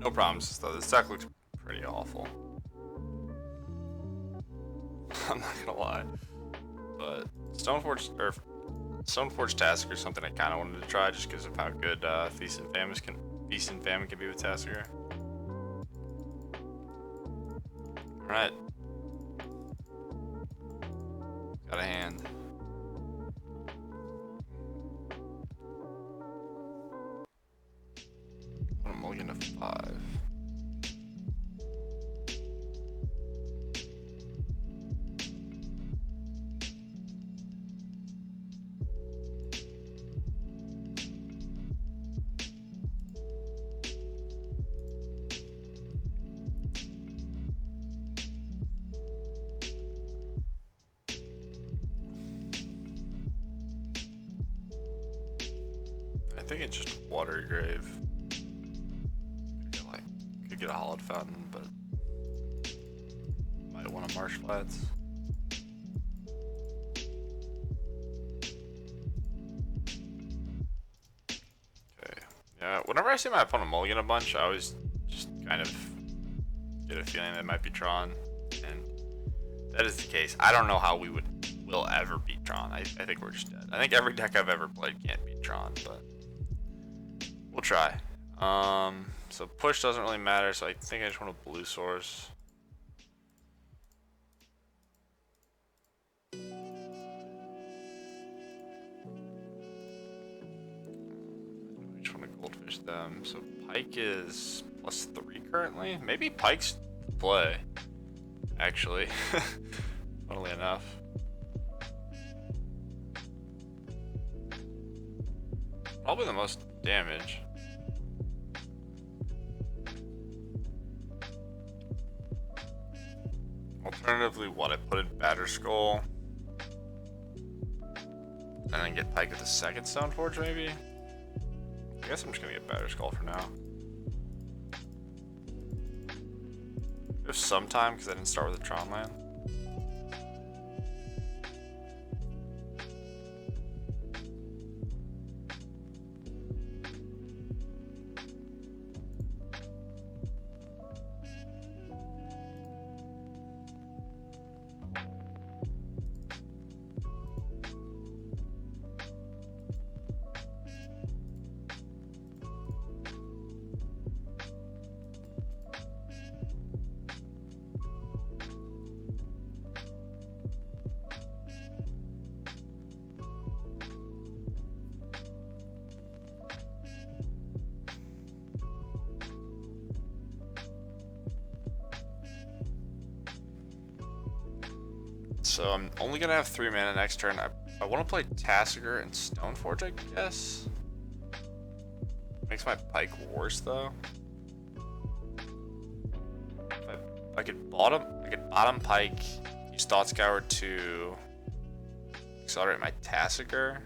No promises though. This deck looks pretty awful. I'm not gonna lie. But Stoneforge Tasker is something I kind of wanted to try just because of how good Feast and Famine can be with Tasker. All right. Got a hand. Put a mulligan to 5. I think it's just Water Grave. Could get a Hollowed Fountain, but might want a Marsh Flats. Okay. Yeah, whenever I see my opponent mulligan a bunch, I always just kind of get a feeling they might be Tron, and that is the case. I don't know how will ever beat Tron. I think we're just dead. I think every deck I've ever played can't beat Tron, but we'll try. So push doesn't really matter, so I think I just want a blue source. I just want to goldfish them. So Pike is +3 currently. Maybe Pike's play, actually. Funnily enough. Probably the most damage. Alternatively, what I put in Batterskull, and then get Pike with the second Stoneforge, maybe. I guess I'm just gonna get Batterskull for now. There's some time because I didn't start with a Tron land. So I'm only gonna have 3 mana next turn. I want to play Tassiger and Stoneforge, I guess. Makes my Pike worse though. I could bottom Pike, use Thought Scour to accelerate my Tassiger.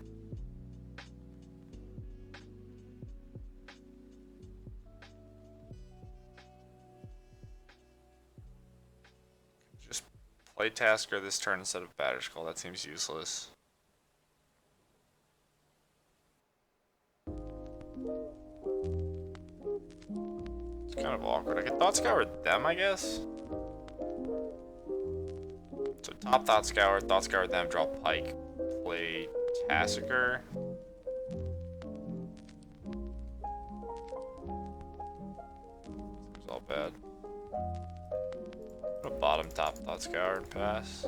Play Tasker this turn instead of Batterskull. That seems useless. It's kind of awkward. I could Thought Scour them, I guess. So top Thought Scour them, draw Pike, play Tasker. Seems all bad. Bottom top Thought Scour and pass.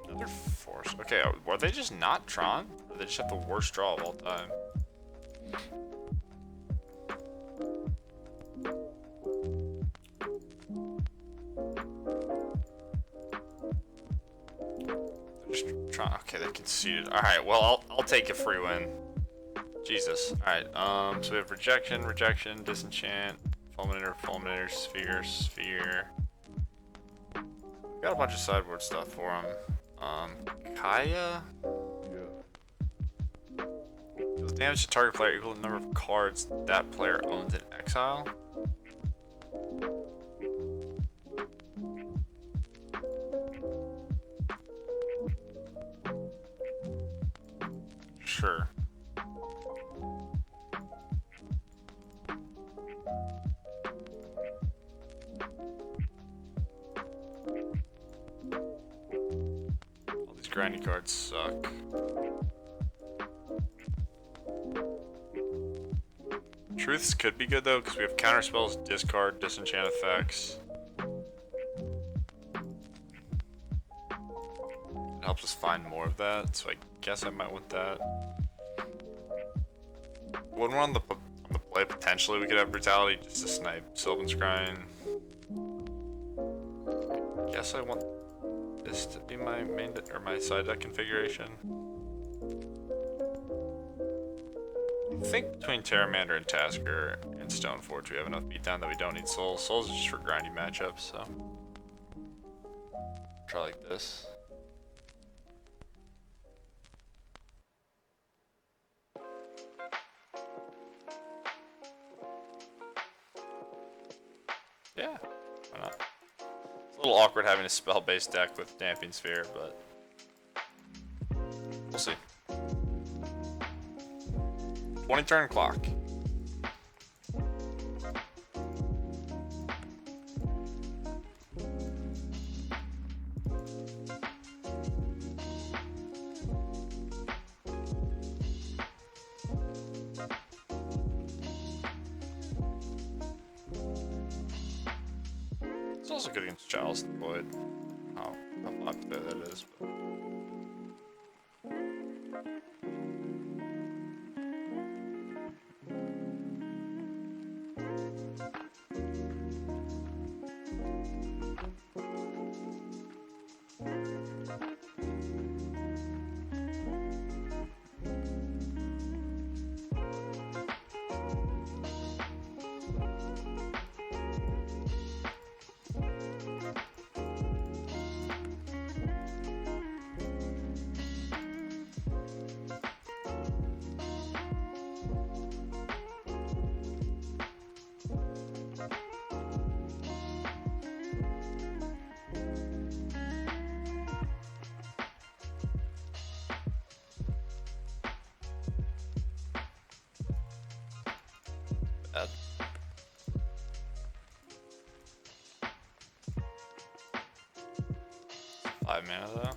Another force. Okay, were they just not Tron? Or they just have the worst draw of all time? Okay, they conceded. Alright, well, I'll take a free win. Jesus. Alright, so we have rejection, disenchant, fulminator, sphere. Got a bunch of sideboard stuff for him. Kaya? Deals damage to target player equal to the number of cards that player owns in exile. Sure. All these grindy cards suck. Truths could be good though, because we have counter spells, discard, disenchant effects. It helps us find more of that, so I guess I might want that. When we're on the play, potentially we could have brutality just to snipe Sylvan's Grind. Guess I want this to be my main or my side deck configuration. I think between Terramander and Tasker and Stoneforge we have enough beatdown that we don't need Souls. Souls are just for grindy matchups, so try like this. Yeah, why not? It's a little awkward having a spell-based deck with Damping Sphere, but we'll see. 20 turn clock. It's also good against Chalice and Void. How popular that is. But bad. 5 mana though. I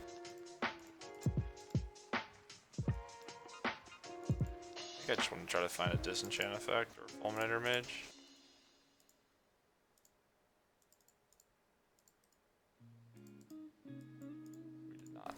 think I just want to try to find a disenchant effect or fulminator mage. We did not.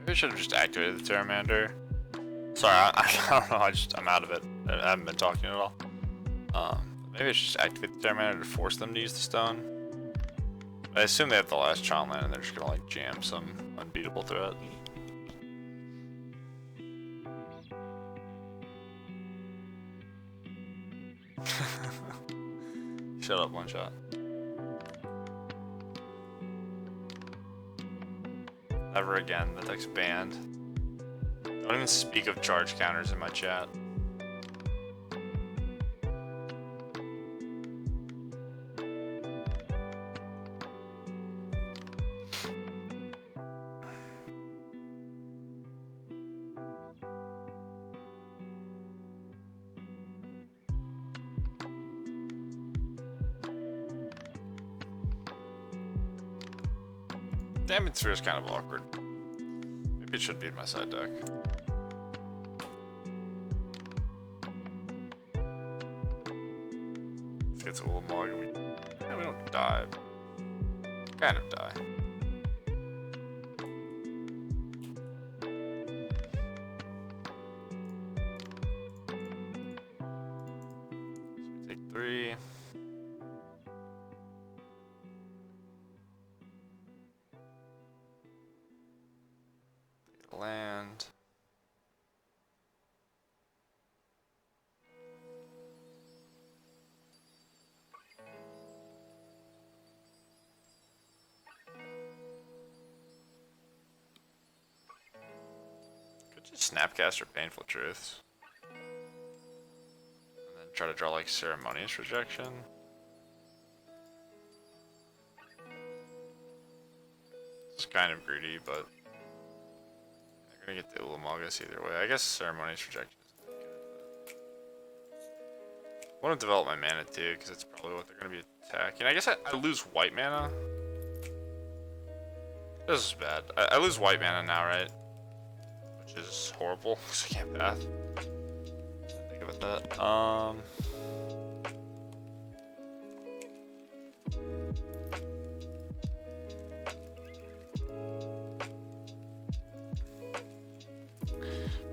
Maybe I should have just activated the Pteramander. Sorry, I don't know. I'm out of it. I haven't been talking at all. Maybe I should just activate the Pteramander to force them to use the stone. I assume they have the last Tron land and they're just gonna like jam some unbeatable threat. Shut up, one shot. Never again, the deck's banned. Don't even speak of charge counters in my chat. Damage Sphere is kind of awkward. Maybe it should be in my side deck. If it gets a little more, we don't die. Kind of die. So we take 3. Land. Could just Snapcaster Painful Truths. And then try to draw like Ceremonious Rejection. It's kind of greedy, but I'm gonna get the Ulamogos either way. I guess Ceremonious Rejection isn't good. I want to develop my mana too, because it's probably what they're gonna be attacking. I guess I lose white mana. This is bad. I lose white mana now, right? Which is horrible, because I can't path. Think about that.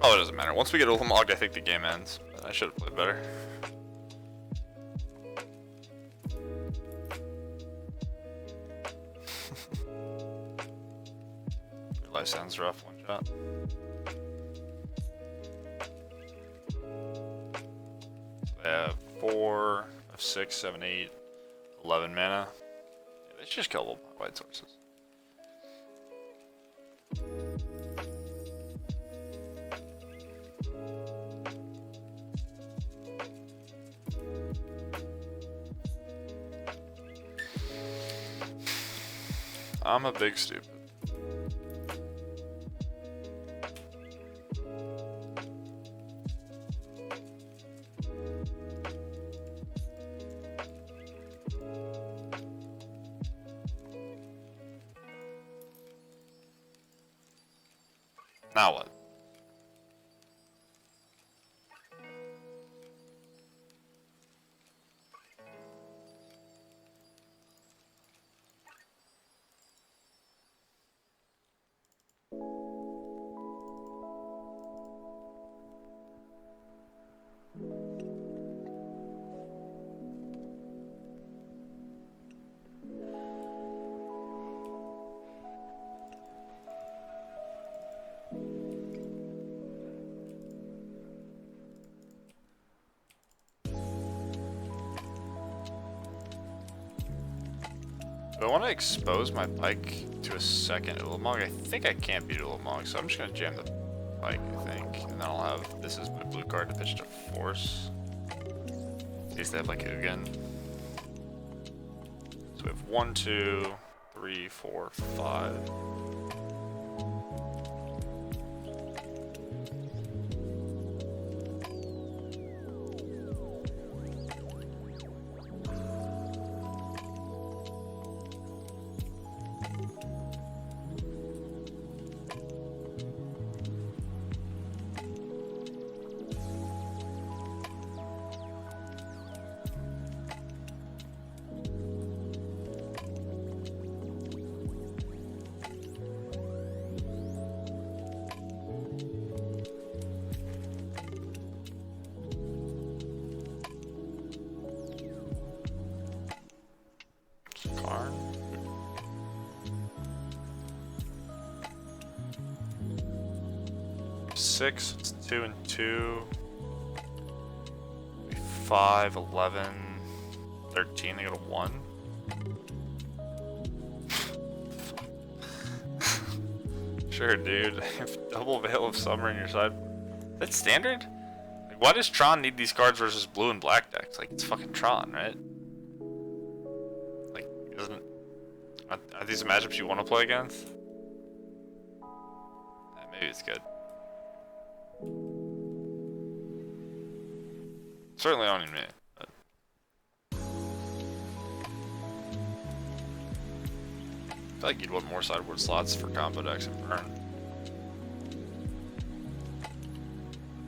Oh, it doesn't matter. Once we get Ulamog, I think the game ends. But I should have played better. Your life sounds rough, one shot. So they have 4 of 6, 7, 8, 11 mana. Yeah, they should just kill white sources. I'm a big stupid. Now what? Do I want to expose my pike to a second Ulamog? I think I can't beat Ulamog, so I'm just going to jam the pike, I think. And then I'll have, this is my blue card to pitch to force. In case they have like Ugin. So we have 1, 2, 3, 4, 5. 6. It's 2 and 2. 5, 11, 13. They go to 1. Sure, dude. Double Veil of Summer in your side. That's standard? Like, why does Tron need these cards versus blue and black decks? Like, it's fucking Tron, right? Like, isn't... Are these the matchups you want to play against? Yeah, maybe it's good. Certainly owning me. But... I feel like you'd want more sideboard slots for combo decks and burn.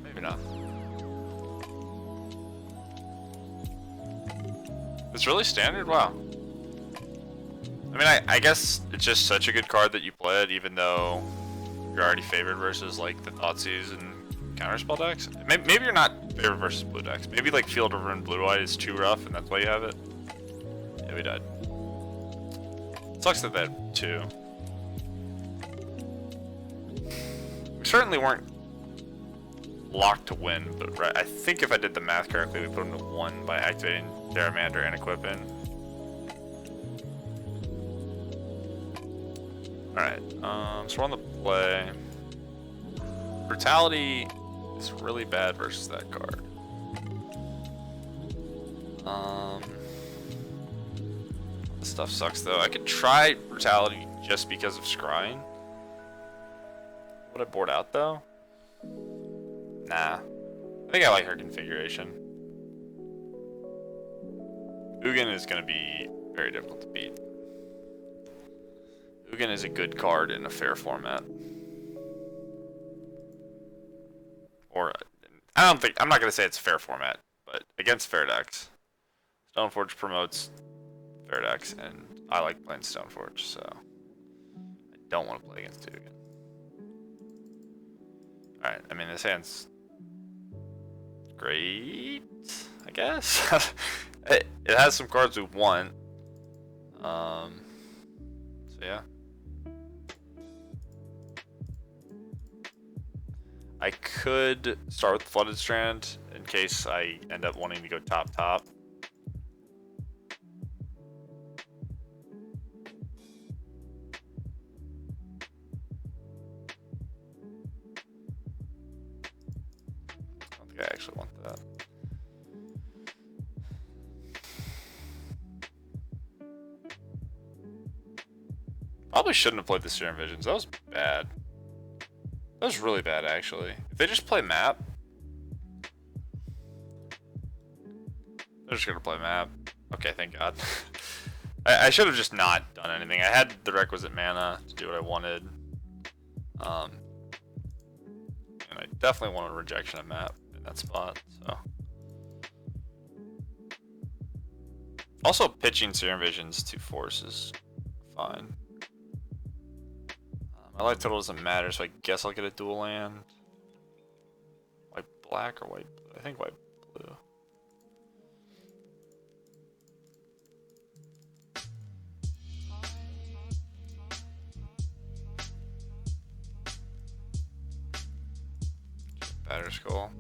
Maybe not. It's really standard? Wow. I mean, I guess it's just such a good card that you play it, even though you're already favored versus like the Thoughtseize and counterspell decks. Maybe you're not favored versus blue decks. Maybe like Field of Ruin Blue White is too rough, and that's why you have it. Yeah, we died. Sucks that they had 2. We certainly weren't locked to win, but right, I think if I did the math correctly, we put them to 1 by activating Daramander and equipping. Alright, so we're on the play. Brutality is really bad versus that card. This stuff sucks though. I could try Brutality just because of scrying. Would I board out though? Nah. I think I like her configuration. Ugin is going to be very difficult to beat. Ugin is a good card in a fair format. Or, I'm not going to say it's fair format, but against fair decks. Stoneforge promotes fair decks, and I like playing Stoneforge, so I don't want to play against Ugin. Alright, I mean, this hand's great, I guess. it has some cards we want. So yeah. I could start with Flooded Strand in case I end up wanting to go top. I don't think I actually want that. Probably shouldn't have played the Serum Visions. That was bad. That was really bad, actually. If they just play map, they're just gonna play map. Okay, thank God. I should have just not done anything. I had the requisite mana to do what I wanted. And I definitely wanted a rejection of map in that spot, so. Also, pitching Serum Visions to force is fine. My life total doesn't matter, so I guess I'll get a dual land. White black or white blue? I think white blue. Batter Skull.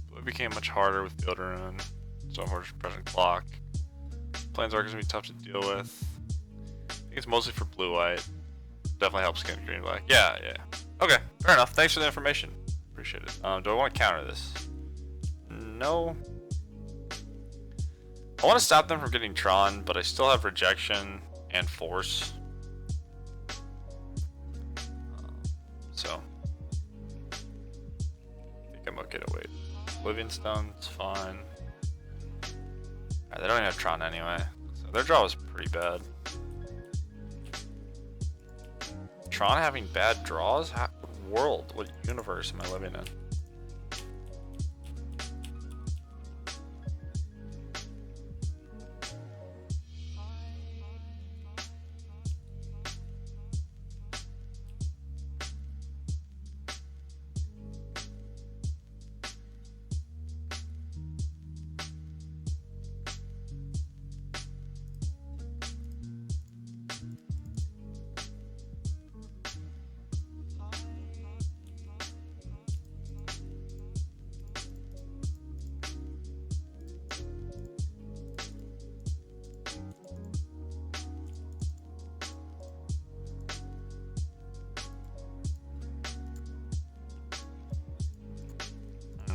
Blue became much harder with Field of Ruin. Stoneforge present clock. Planeswalkers gonna be tough to deal with. I think it's mostly for blue-white. Definitely helps against green-black. Yeah. Okay, fair enough. Thanks for the information. Appreciate it. Do I want to counter this? No. I want to stop them from getting Tron, but I still have rejection and force. So I think I'm okay to wait. Oblivion Stone's fine. Alright, they don't even have Tron anyway, so their draw was pretty bad. Tron having bad draws? What world? What universe am I living in?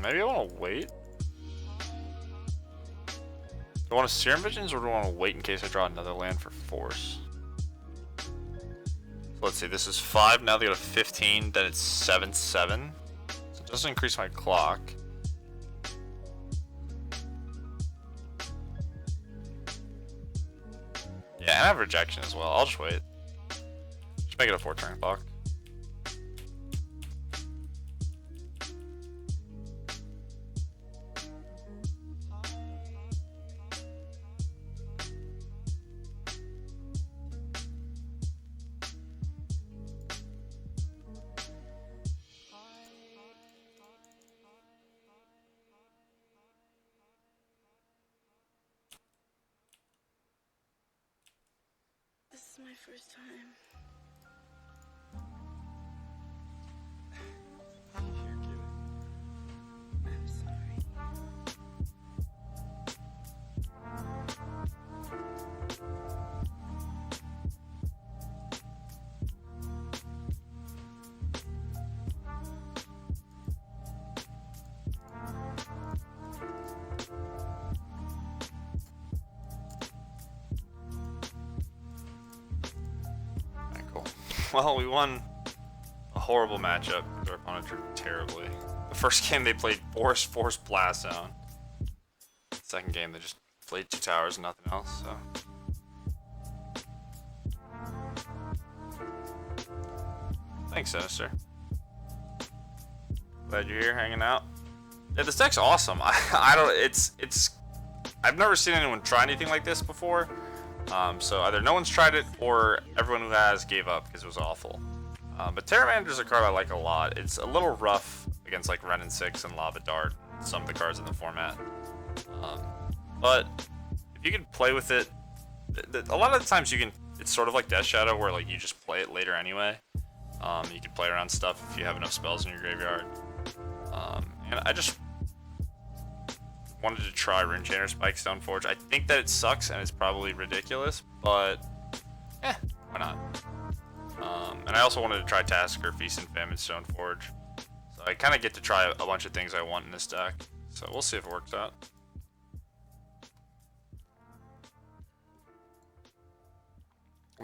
Maybe I want to wait. Do I want to Serum Visions, or do I want to wait in case I draw another land for Force? So let's see, this is 5, now they go to 15, then it's 7/7. So it doesn't increase my clock. Yeah, and I have Rejection as well. I'll just wait. Just make it a 4-turn clock. This is my first time. You're kidding. I'm sorry. Well, we won a horrible matchup. Our opponent drew terribly. The first game they played Force Blast Zone. Second game they just played 2 towers and nothing else. So thanks, Sinister. Glad you're here hanging out. Yeah, this deck's awesome. I don't. It's. I've never seen anyone try anything like this before. So either no one's tried it or everyone who has gave up because it was awful. But Terra Manager's a card I like a lot. It's a little rough against like Ren and 6 and Lava Dart, some of the cards in the format. But if you can play with it, a lot of the times you can. It's sort of like Death Shadow where like you just play it later anyway. You can play around stuff if you have enough spells in your graveyard. And I just wanted to try Rune Chainer Spike Stoneforge. I think that it sucks and it's probably ridiculous, but why not? And I also wanted to try Tasker, Feast and Famine Stoneforge. So I kind of get to try a bunch of things I want in this deck. So we'll see if it works out.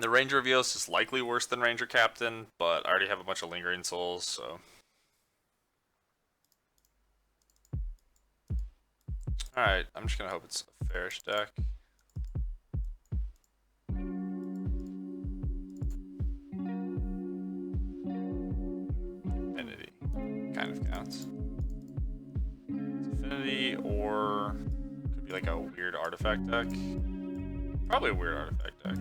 The Ranger Reveals is likely worse than Ranger Captain, but I already have a bunch of Lingering Souls, so. Alright, I'm just gonna hope it's a fairish deck. Affinity kind of counts. It's Affinity, or could be like a weird artifact deck. Probably a weird artifact deck.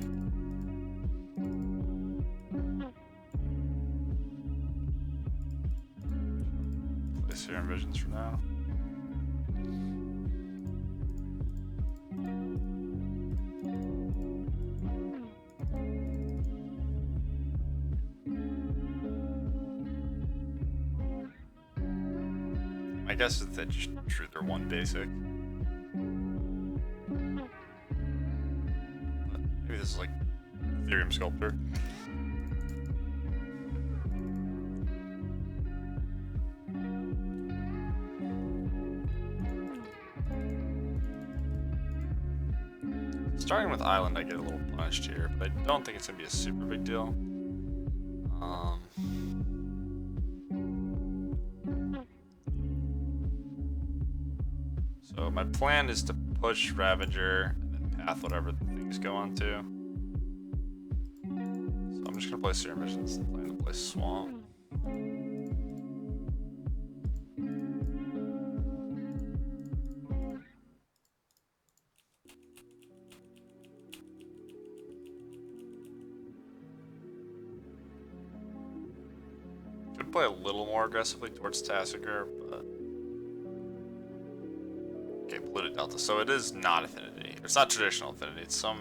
Play Serum Visions for now. I guess it's that just drew their one basic. But maybe this is like Ethereum Sculptor. Starting with Island, I get a little punished here, but I don't think it's gonna be a super big deal. So my plan is to push Ravager and then path whatever the things go on to. So I'm just gonna play Serum Visions and plan to play Swamp. Could play a little more aggressively towards Tassiger, but okay, Polluted Delta. So it is not Affinity. It's not traditional Affinity. It's some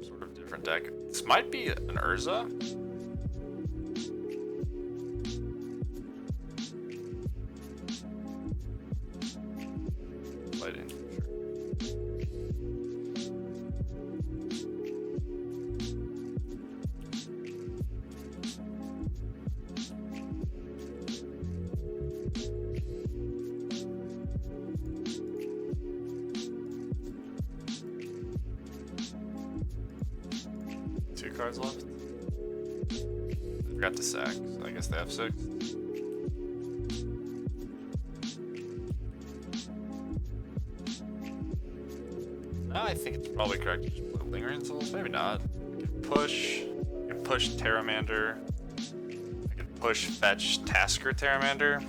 sort of different deck. This might be an Urza. Played in for sure. cards left. I forgot to sack, so I guess they have 6. No, I think it's probably correct to just play Lingering Souls. Maybe not. I could push. I could push Terramander. I could push fetch Tasker Terramander.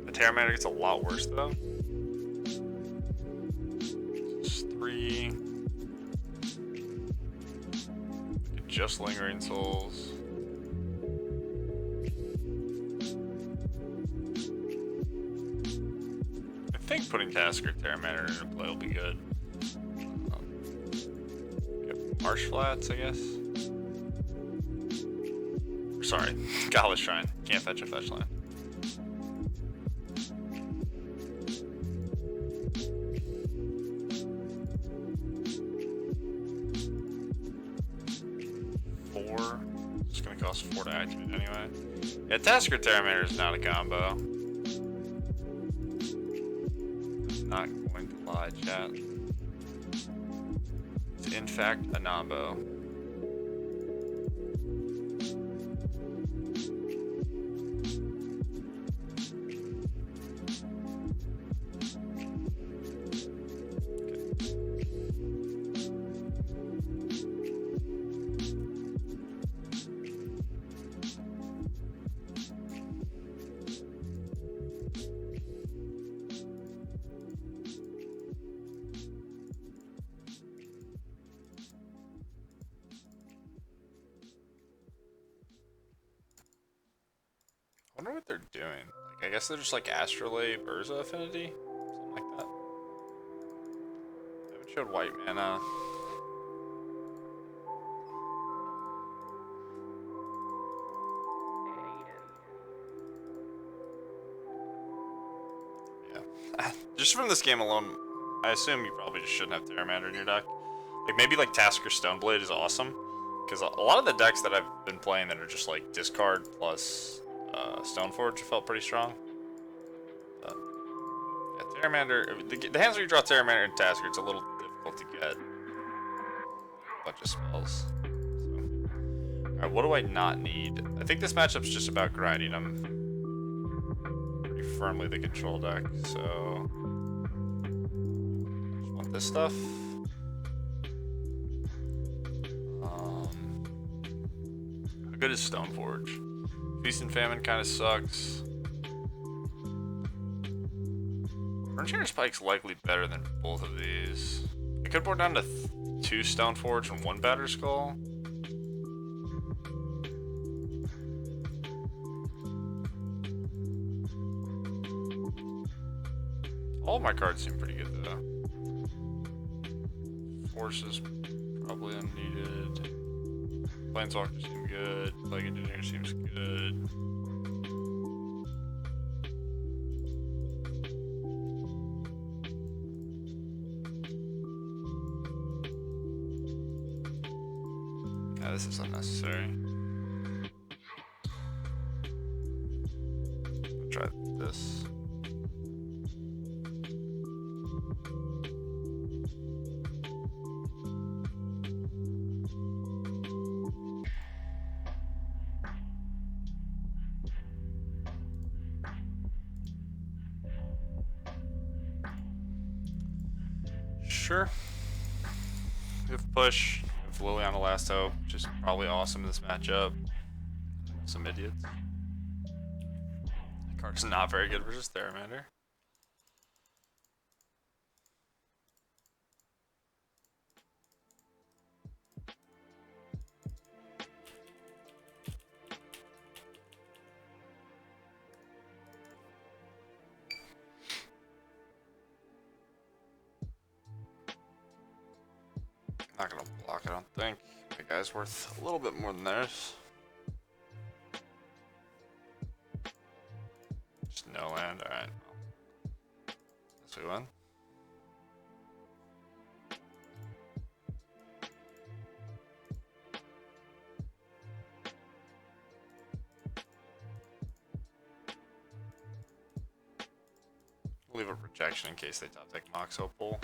The Terramander gets a lot worse though. Just 3. I could just Lingering Souls. I think putting Tasker Terramander into play will be good. Marsh Flats, I guess. Sorry, Godless Shrine. Can't fetch a fetch land. Four. It's gonna cost 4 to activate anyway. Yeah, Tasker Terramander is not a combo. I'm not going to lie, chat. It's in fact a Nombo. I wonder what they're doing. Like, I guess they're just like Astrolabe, Urza Affinity? Something like that. They haven't showed white mana. Yeah. Just from this game alone, I assume you probably just shouldn't have Terramander in your deck. Like, maybe like Tasker Stoneblade is awesome. Because a lot of the decks that I've been playing that are just like discard plus Stoneforge felt pretty strong. Yeah, Terramander, the hands where you draw Terramander and Tasker, it's a little difficult to get a bunch of spells. So. Alright, what do I not need? I think this matchup's just about grinding them pretty firmly, the control deck, so just want this stuff. How good is Stoneforge? Feast and Famine kind of sucks. Burnshatter Spike's likely better than both of these. I could board down to 2 Stoneforge and 1 Batter Skull. All of my cards seem pretty good though. Forces probably unneeded. Planeswalker seem good. Plague Engineer seems good. Yeah, this is unnecessary. I'll try this. Sure. We have push. We have Liliana Last Hope, which is probably awesome in this matchup. Some idiots. That card's not very good versus Theramander. Not gonna block, I don't think. That guy's worth a little bit more than theirs. Just no land, alright. Guess we win. We'll leave a projection in case they top deck Mox Opal.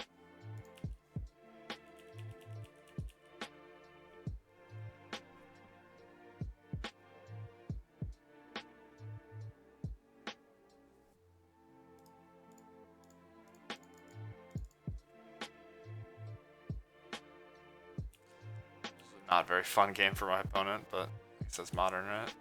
Not a very fun game for my opponent, but I guess that's modern, right?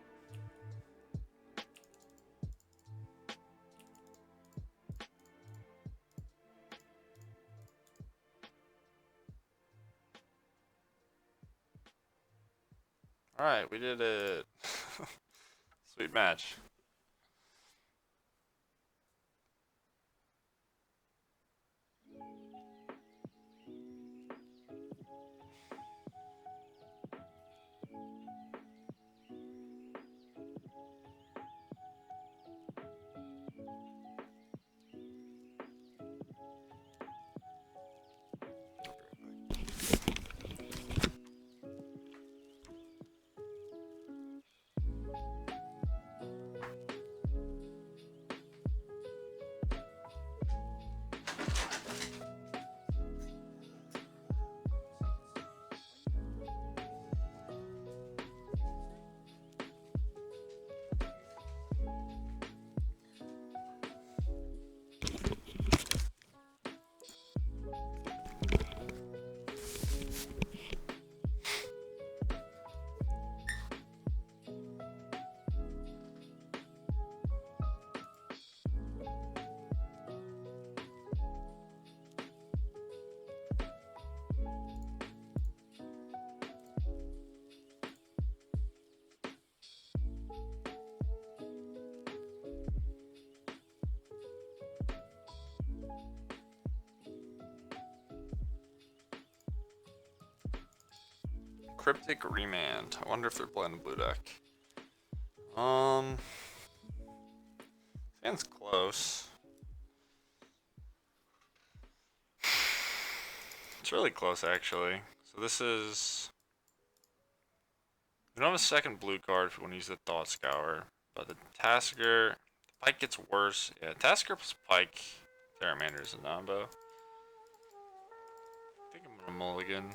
Alright, we did it. Sweet match. Cryptic Remand. I wonder if they're playing the blue deck. Stands close. It's really close, actually. So this is... We don't have a second blue card if we want to use the Thought Scour. But the Tasker... The Pike gets worse. Yeah, Tasker plus Pike. Terramander is a Nombo. I think I'm gonna mulligan.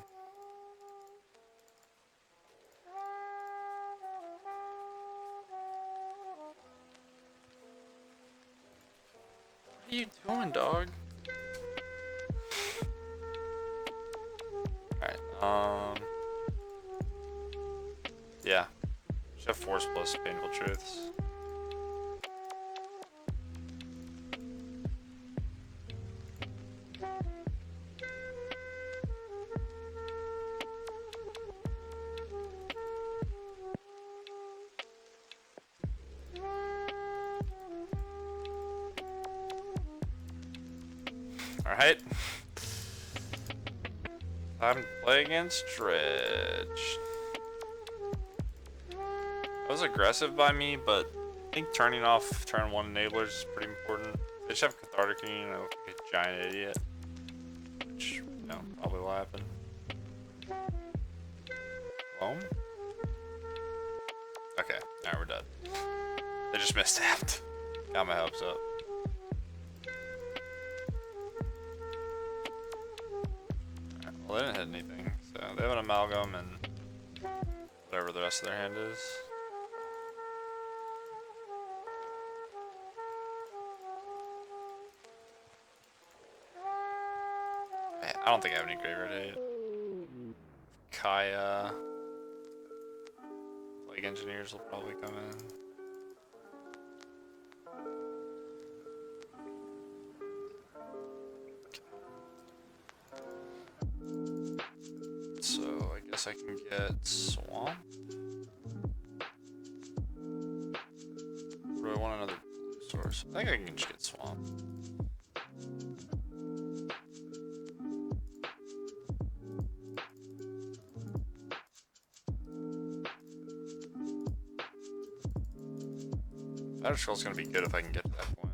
What are you doing, dog? Alright, yeah. Should have Force plus Painful Truths. Alright. Time to play against Dredge. That was aggressive by me, but I think turning off turn 1 enablers is pretty important. They just have Cathartic Union, I look like a giant idiot. Which, you know, probably will happen. Loam? Okay, alright, we're done. They just misstepped. Got my hopes up. Well, they didn't hit anything, so they have an Amalgam and whatever the rest of their hand is. Man, I don't think I have any graveyard hate. Kaya. Plague Engineers will probably come in. So I guess I can get Swamp. Or do I want another blue source? I think I can just get Swamp. Battle Scroll's gonna be good if I can get to that point.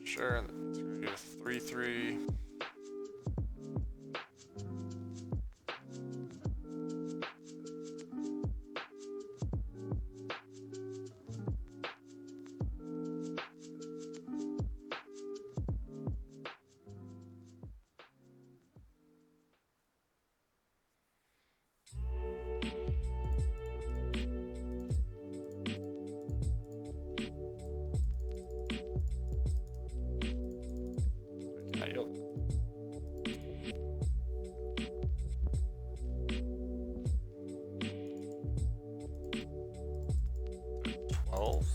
Sure, it's gonna be a 3/3. 12.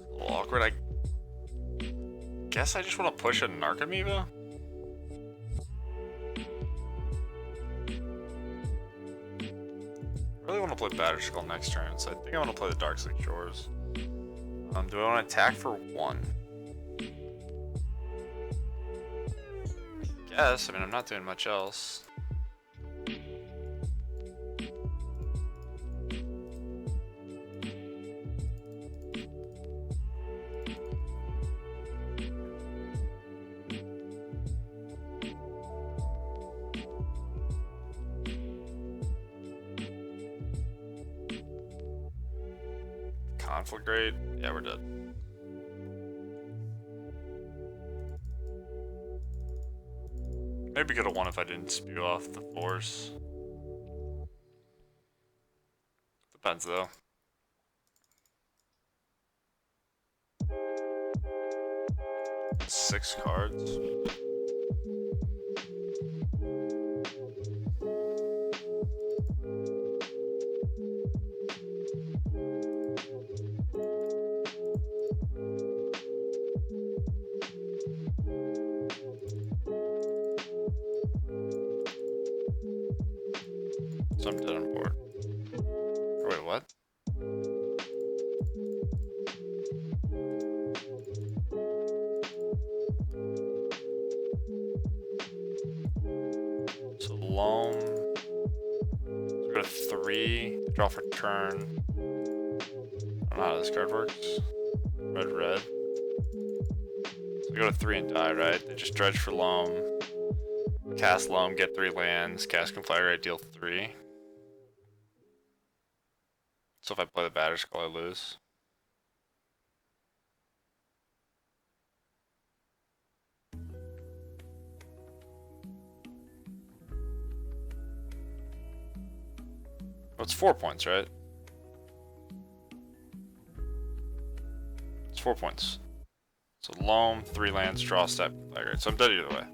A little awkward. I guess I just want to push a Narcomoeba. I really want to play Batterskull next turn, so I think I want to play the Darkslick Shores. Do I want to attack for 1? Yes, I mean, I'm not doing much else. Conflict rate? Yeah, we're dead. Maybe could have won if I didn't spew off the force. Depends though. Six cards. So I'm dead on board. Oh, wait, what? So loam. So we go to 3. Draw for turn. I don't know how this card works. Red, red. So we go to 3 and die, right? They just dredge for loam. Cast loam, get 3 lands. Cast Conflagrate, deal 3. So if I play the Batterskull, I lose. Oh, it's 4 points, right? It's 4 points. So loam, 3 lands, draw, step, Conflagrate. So I'm dead either way.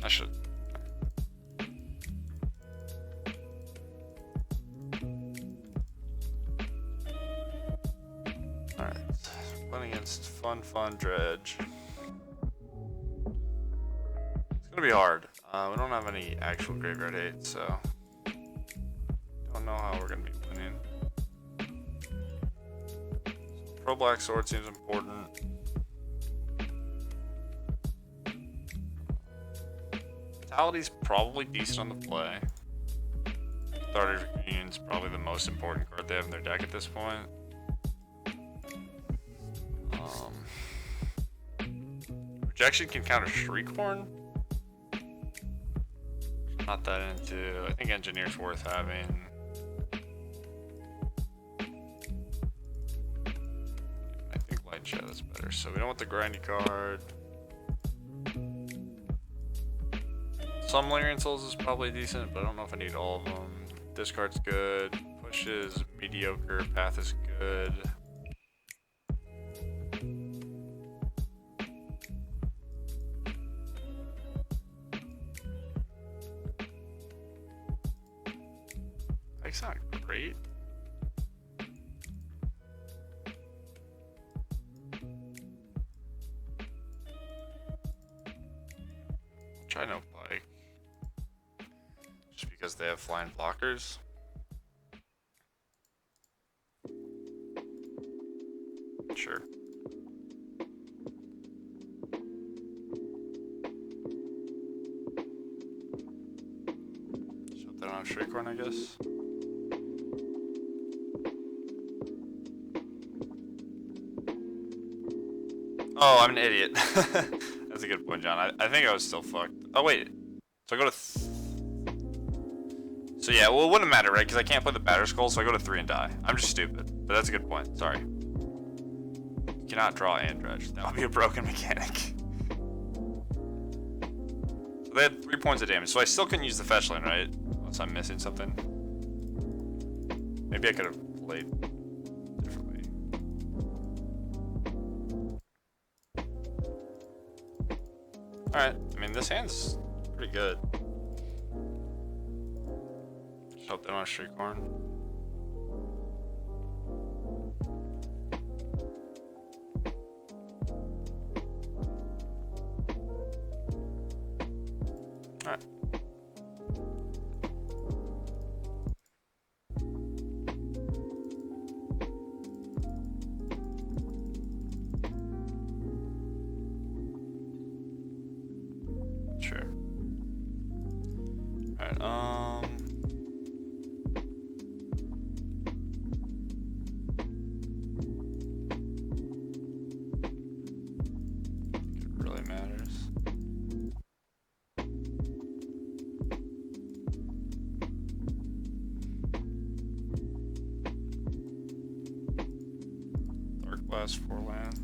I should. Alright. Playing against Fun Dredge. It's gonna be hard. We don't have any actual graveyard hate, so don't know how we're gonna be winning. Pro Black Sword seems important. Vitality's probably decent on the play. Starter Union's probably the most important card they have in their deck at this point. Rejection can counter Shriekhorn. Not that into. I think Engineer's worth having. I think Light Shadow's better. So we don't want the grindy card. Some Lingering Souls is probably decent, but I don't know if I need all of them. Discard's good. Push is mediocre. Path is good. It's not great. Try no Pike. Just because they have flying blockers. Sure. Shut down on Shriekhorn, I guess. Oh, I'm an idiot. That's a good point, John. I think I was still fucked. Oh, wait. So I go to... So yeah, well, it wouldn't matter, right? Because I can't play the Batterskull, so I go to 3 and die. I'm just stupid. But that's a good point. Sorry. cannot draw and dredge. That would be a broken mechanic. So they had 3 points of damage, so I still couldn't use the fetch land, right? Unless I'm missing something. Maybe I could have played differently. Alright, I mean, this hand's pretty good. Just hope they don't have street corn. Alright. Sure. Alright, it really matters. Dark Blast 4 lands.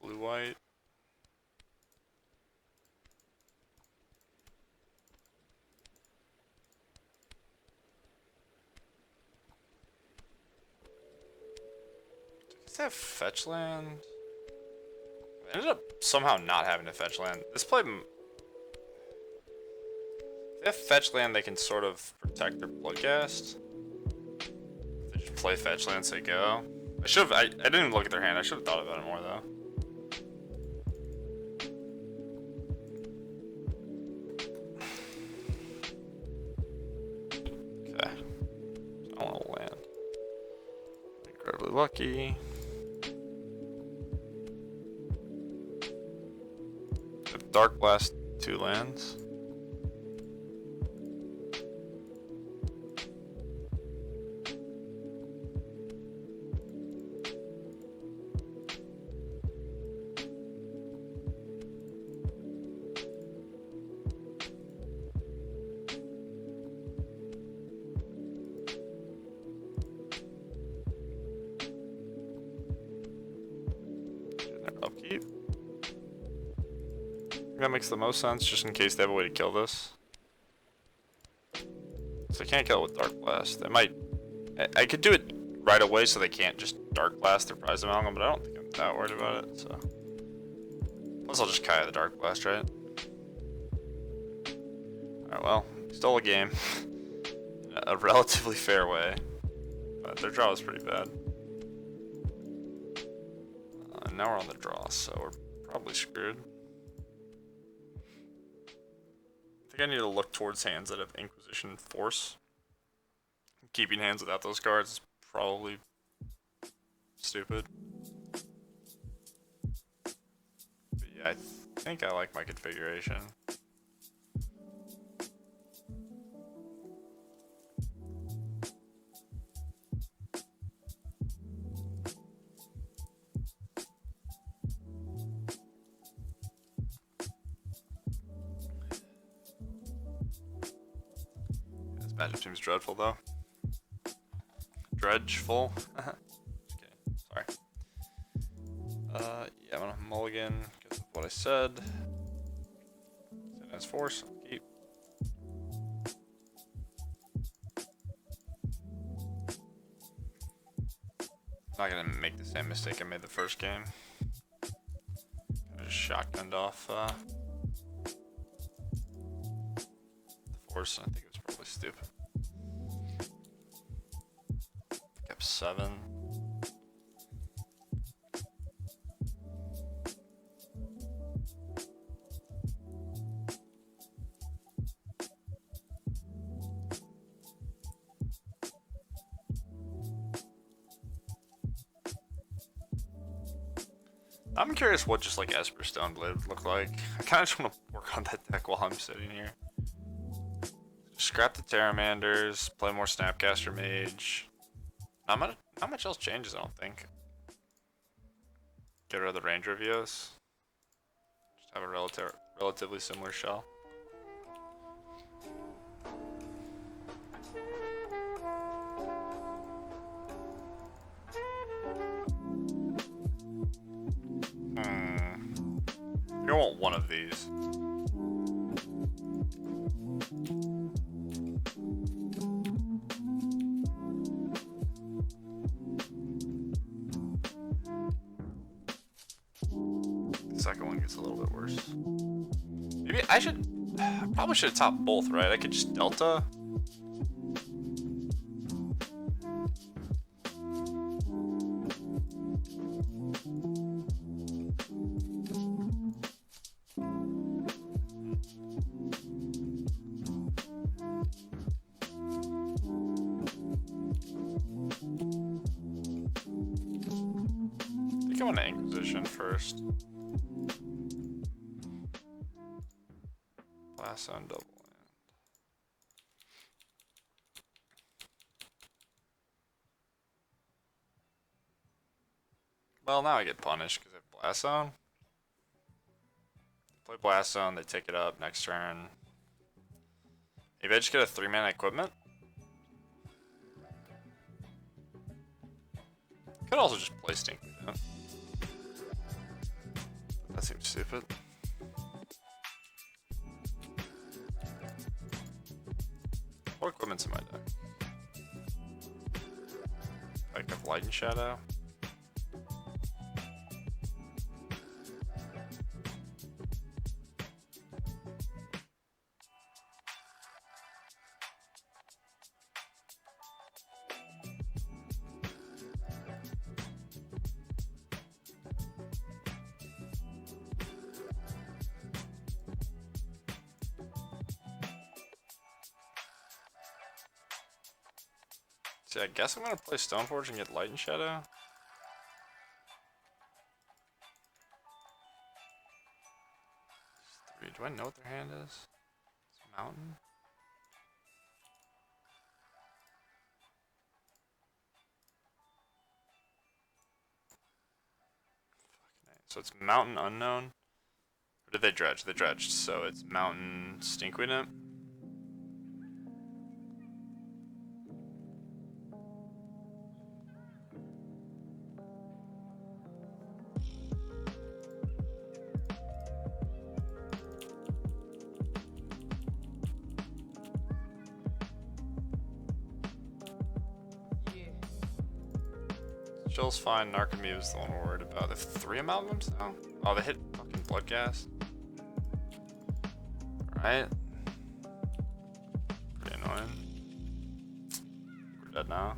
Blue white. Does that have fetch land? I ended up somehow not having to fetch land. This play. If they have fetch land, they can sort of protect their bloodcast. If they just play fetch land, say go. I should have. I didn't even look at their hand. I should have thought about it more though. Okay. I want to land. Incredibly lucky. Dark Blast 2 lands. Upkeep. That makes the most sense, just in case they have a way to kill this. So I can't kill it with Dark Blast. I might. I could do it right away so they can't just Dark Blast their Prize Amalgam, but I don't think I'm that worried about it, so. Plus I'll just Kaya the Dark Blast, right? Alright, well, stole a game. In a relatively fair way. But their draw was pretty bad. And now we're on the draw, so we're probably screwed. I think I need to look towards hands that have Inquisition and Force. Keeping hands without those cards is probably stupid. But yeah, I think I like my configuration. This matchup seems dreadful though. Dredgeful. Okay, sorry. Yeah, I'm gonna mulligan because of what I said. It has Force. I'll keep. I'm not gonna make the same mistake I made the first game. I just shotgunned off the Force. I think it was probably stupid. Kept 7. I'm curious what just like Esper Stoneblade would look like. I kind of just want to work on that deck while I'm sitting here. Scrap the Terramanders, play more Snapcaster Mage. Not much else changes, I don't think. Get rid of the range reviews. Just have a relatively similar shell. I want one of these. The second one gets a little bit worse. Maybe I probably should have topped both, right? I could just Delta. I think I want to Inquisition first. Blast on double land. Well, now I get punished because I have Blast Zone. Play Blast Zone, they take it up next turn. Maybe I just get a 3-mana equipment. Could also just play Stink. Yeah. That seems stupid. What equipment's in my deck? Like a Light and Shadow. See, I guess I'm gonna play Stoneforge and get Light and Shadow. Do I know what their hand is? It's Mountain? So it's Mountain Unknown. Or did they dredge? They dredged, so it's Mountain Stinkweed. Chill's fine, Narcomoeba is the one we're worried about. They have 3 amalgams now? Oh, they hit fucking Bloodghast. Right? Pretty annoying. We're dead now.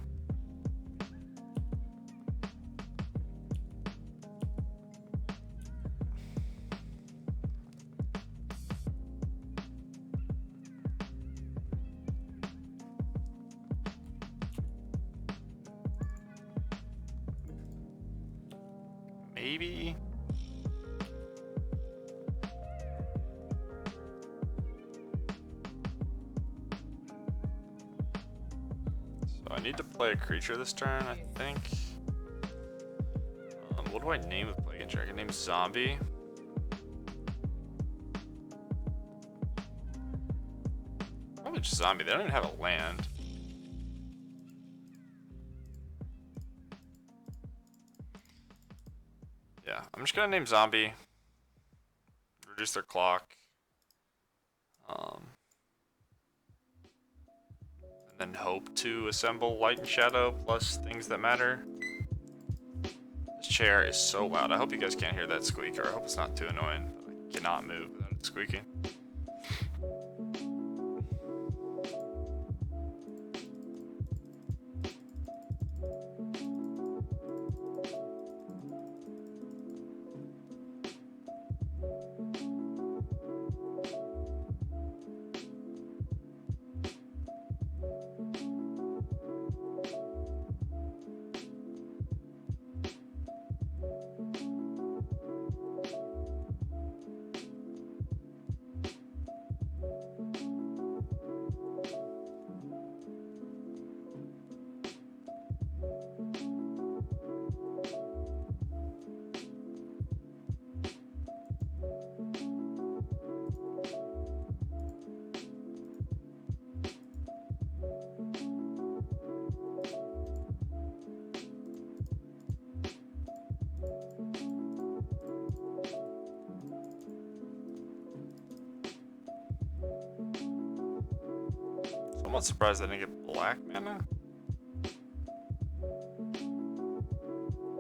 Maybe. So I need to play a creature this turn, I think. What do I name a Plague Eater? I can name Zombie. Probably just Zombie. They don't even have a land. Yeah, I'm just gonna name Zombie. Reduce their clock. And then hope to assemble Light and Shadow plus things that matter. This chair is so loud. I hope you guys can't hear that squeaker. I hope it's not too annoying. I cannot move without it squeaking. Somewhat surprised I didn't get black mana.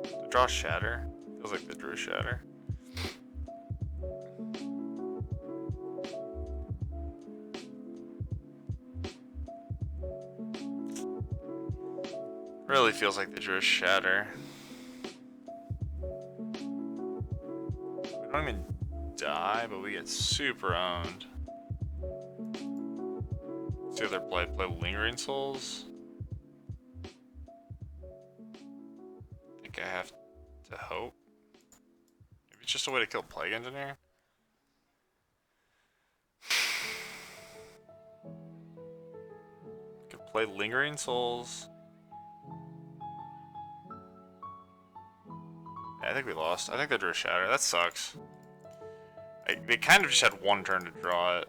To draw Shatter? Feels like they drew Shatter. Really feels like they drew a Shatter. We don't even die, but we get super owned. See other play Lingering Souls. I think I have to hope. Maybe it's just a way to kill Plague Engineer. Could play Lingering Souls. Yeah, I think we lost. I think they drew a Shatter. That sucks. They kind of just had one turn to draw it.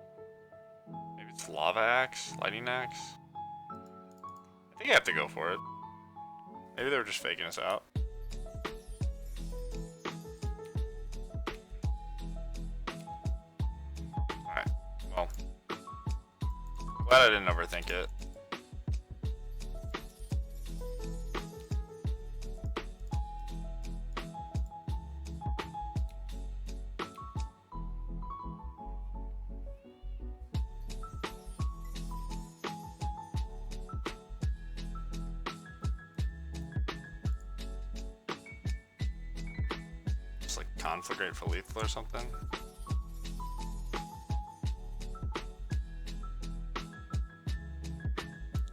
Maybe it's Lava Axe? Lightning Axe? I think I have to go for it. Maybe they were just faking us out. Alright, well. Glad I didn't overthink it. Just like Conflagrate for lethal or something.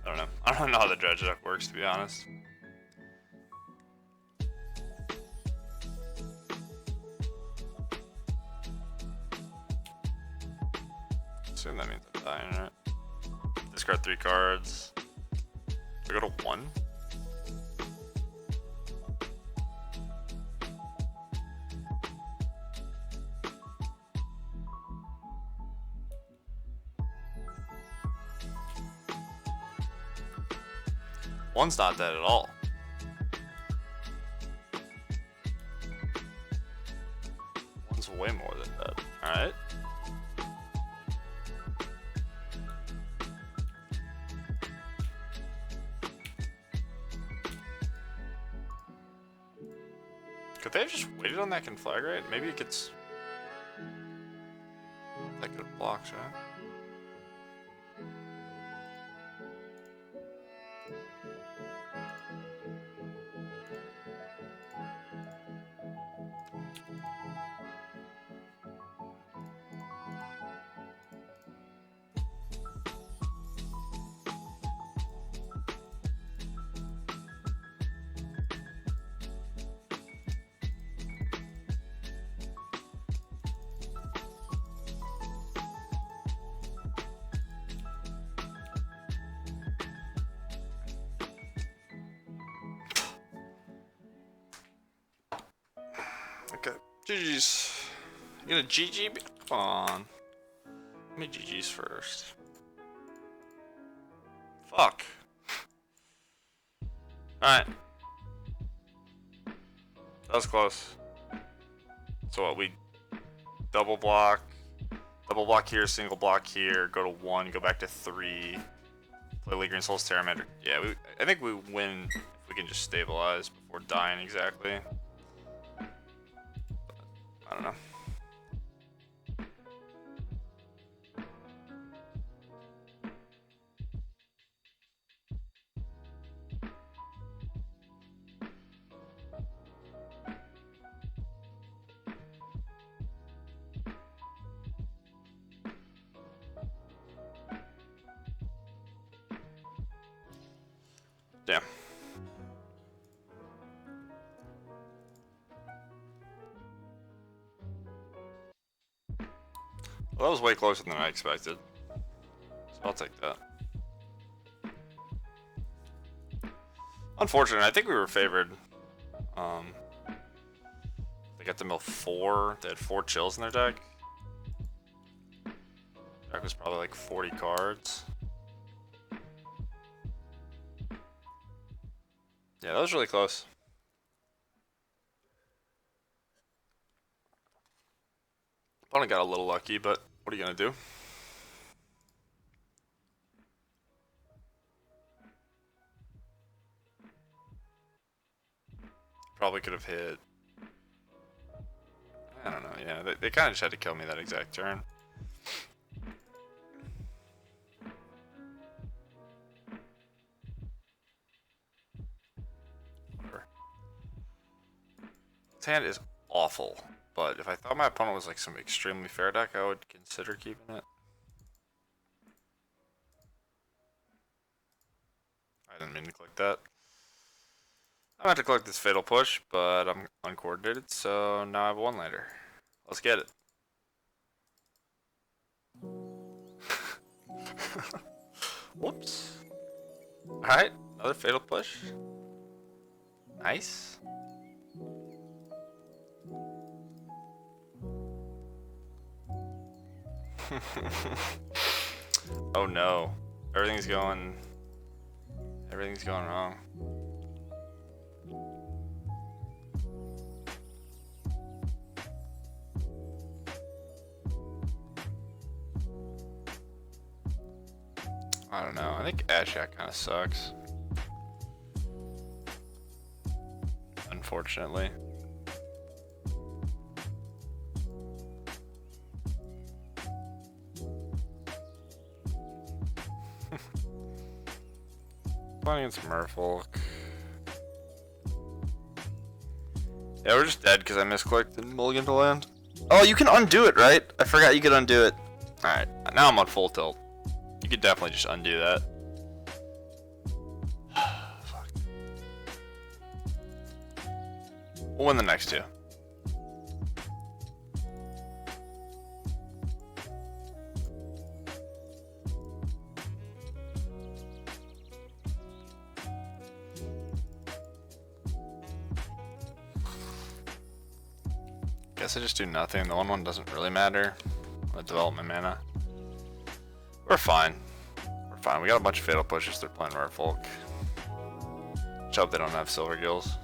I don't know. I don't know how the dredge deck works, to be honest. Assume that means I'm dying, right? Discard 3 cards. Do I go to 1? One's not dead at all. One's way more than dead. Alright. Could they have just waited on that Conflagrate? Maybe it gets... That could have blocked, right? Okay. GG's. You gonna GG? Come on. Let me GG's first. Fuck. Alright. That was close. So what, we double block here, single block here, go to 1, go back to 3, play Lingering Souls, Terramander. Yeah, I think we win if we can just stabilize before dying exactly. I don't know. Damn. Well, that was way closer than I expected. So I'll take that. Unfortunate. I think we were favored. They got to mill 4. They had 4 chills in their deck. Deck was probably like 40 cards. Yeah, that was really close. Opponent got a little lucky, but what are you gonna do? Probably could have hit. I don't know. Yeah, they kind of just had to kill me that exact turn. Whatever. This hand is awful, but if I thought my opponent was like some extremely fair deck, I would consider keeping it. I didn't mean to click that. I'm about to collect this Fatal Push, but I'm uncoordinated, so now I have one lander. Let's get it. Whoops. Alright, another Fatal Push. Nice. Oh no. Everything's going wrong. I don't know. I think Ashak kind of sucks. Unfortunately. Playing against Merfolk. Yeah, we're just dead because I misclicked and mulligan to land. Oh, you can undo it, right? I forgot you could undo it. Alright, now I'm on full tilt. You could definitely just undo that. Fuck. We'll win the next two. Guess I just do nothing. The 1/1 doesn't really matter. The development mana. We're fine. We're fine. We got a bunch of Fatal Pushes. They're playing Merfolk. Just hope they don't have Silver Gills.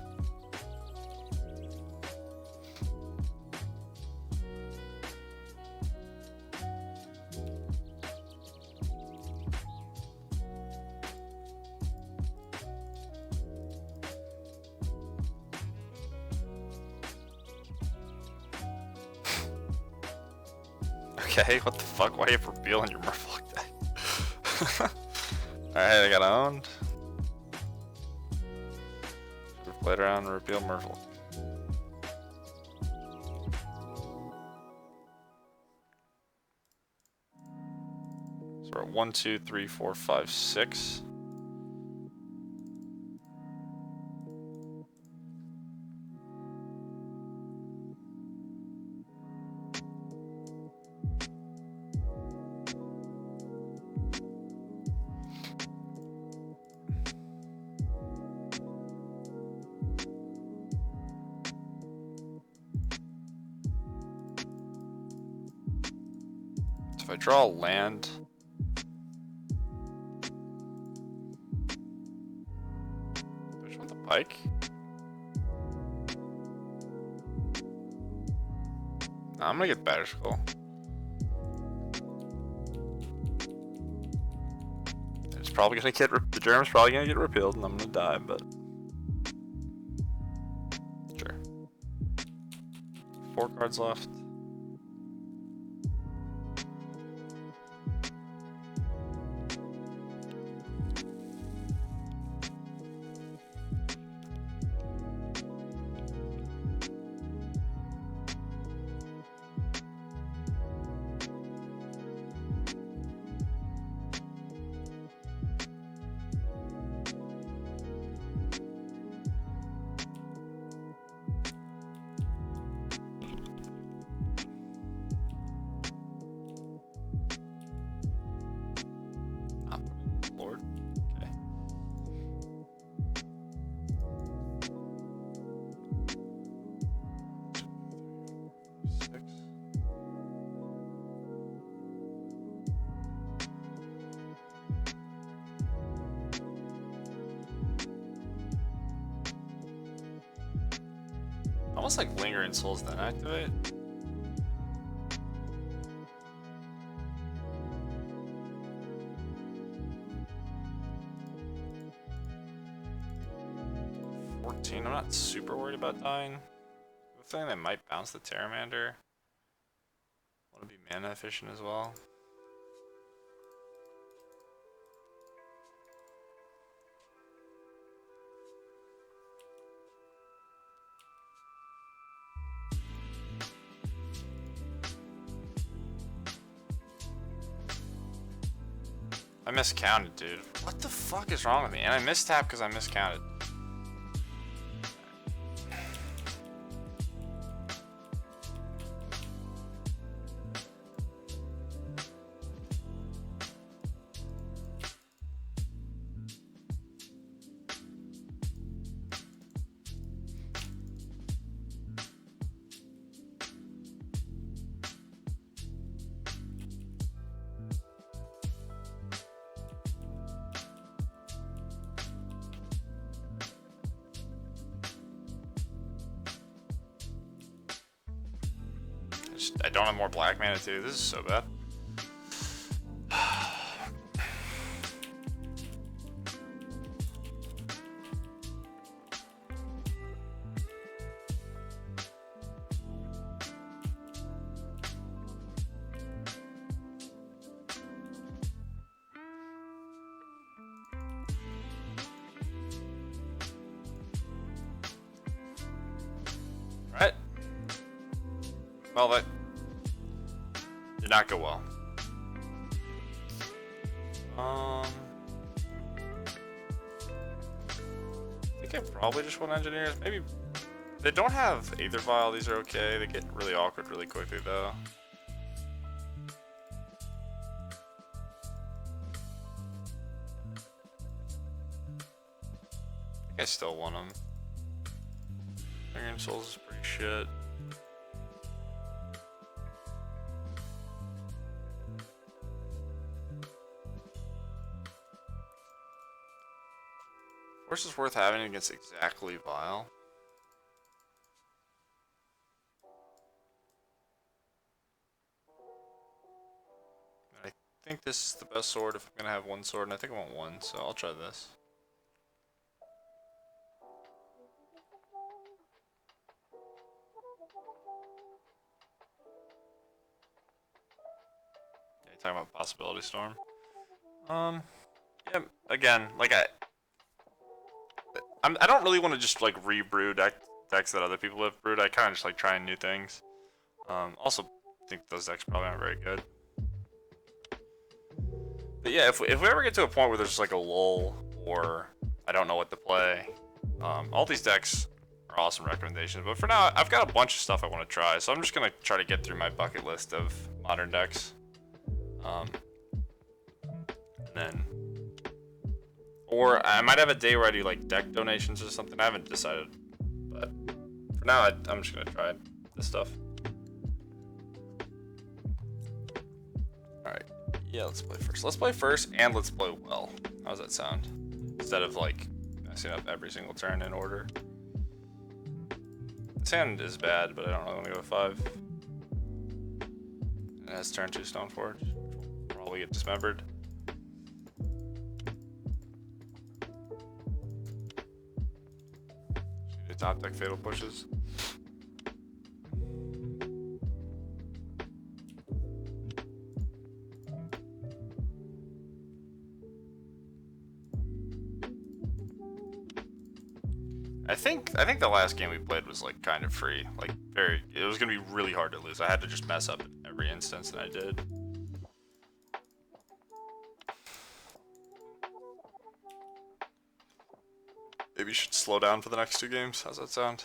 Okay, what the fuck? Why are you revealing your Merfolk deck? Alright, I got owned. Should've played around and reveal Merfolk. So we're at 1, 2, 3, 4, 5, 6. If I draw a land, push with the pike. Nah, I'm gonna get Batter Skull. It's probably gonna get the Germ's probably gonna get repealed, and I'm gonna die, but sure. 4 cards left. Lord. Okay. Six. Almost like Lingering Souls then activate. 14. I'm not super worried about dying. The thing that might bounce the Pteramander. Want to be mana efficient as well. I miscounted, dude. What the fuck is wrong with me? And I mistapped because I miscounted. I don't have more black mana too. This is so bad. Right. Well, that did not go well. I think I probably just want engineers. Maybe they don't have Aether Vial. These are okay. They get really awkward really quickly though. I think I still want them. Iron Souls is pretty shit. Force is worth having against exactly Vile. I think this is the best sword if I'm gonna have one sword, and I think I want one, so I'll try this. Yeah, you're talking about Possibility Storm. Yeah, again, like I don't really want to just like rebrew decks that other people have brewed. I kind of just like trying new things. Also think those decks probably aren't very good. But yeah, if we ever get to a point where there's just like a lull or I don't know what to play, all these decks are awesome recommendations. But for now, I've got a bunch of stuff I want to try, so I'm just gonna try to get through my bucket list of modern decks. And then, or I might have a day where I do like deck donations or something. I haven't decided, but for now, I'm just gonna try this stuff. All right, yeah, let's play first. Let's play first, and let's play well. How's that sound? Instead of like messing up every single turn in order. This hand is bad, but I don't really want to go to 5. It has turn 2 Stoneforge, which will probably get dismembered. Top deck fatal pushes. I think the last game we played was like kind of free, like it was gonna be really hard to lose. I had to just mess up in every instance, and I did. Maybe you should slow down for the next 2 games. How's that sound?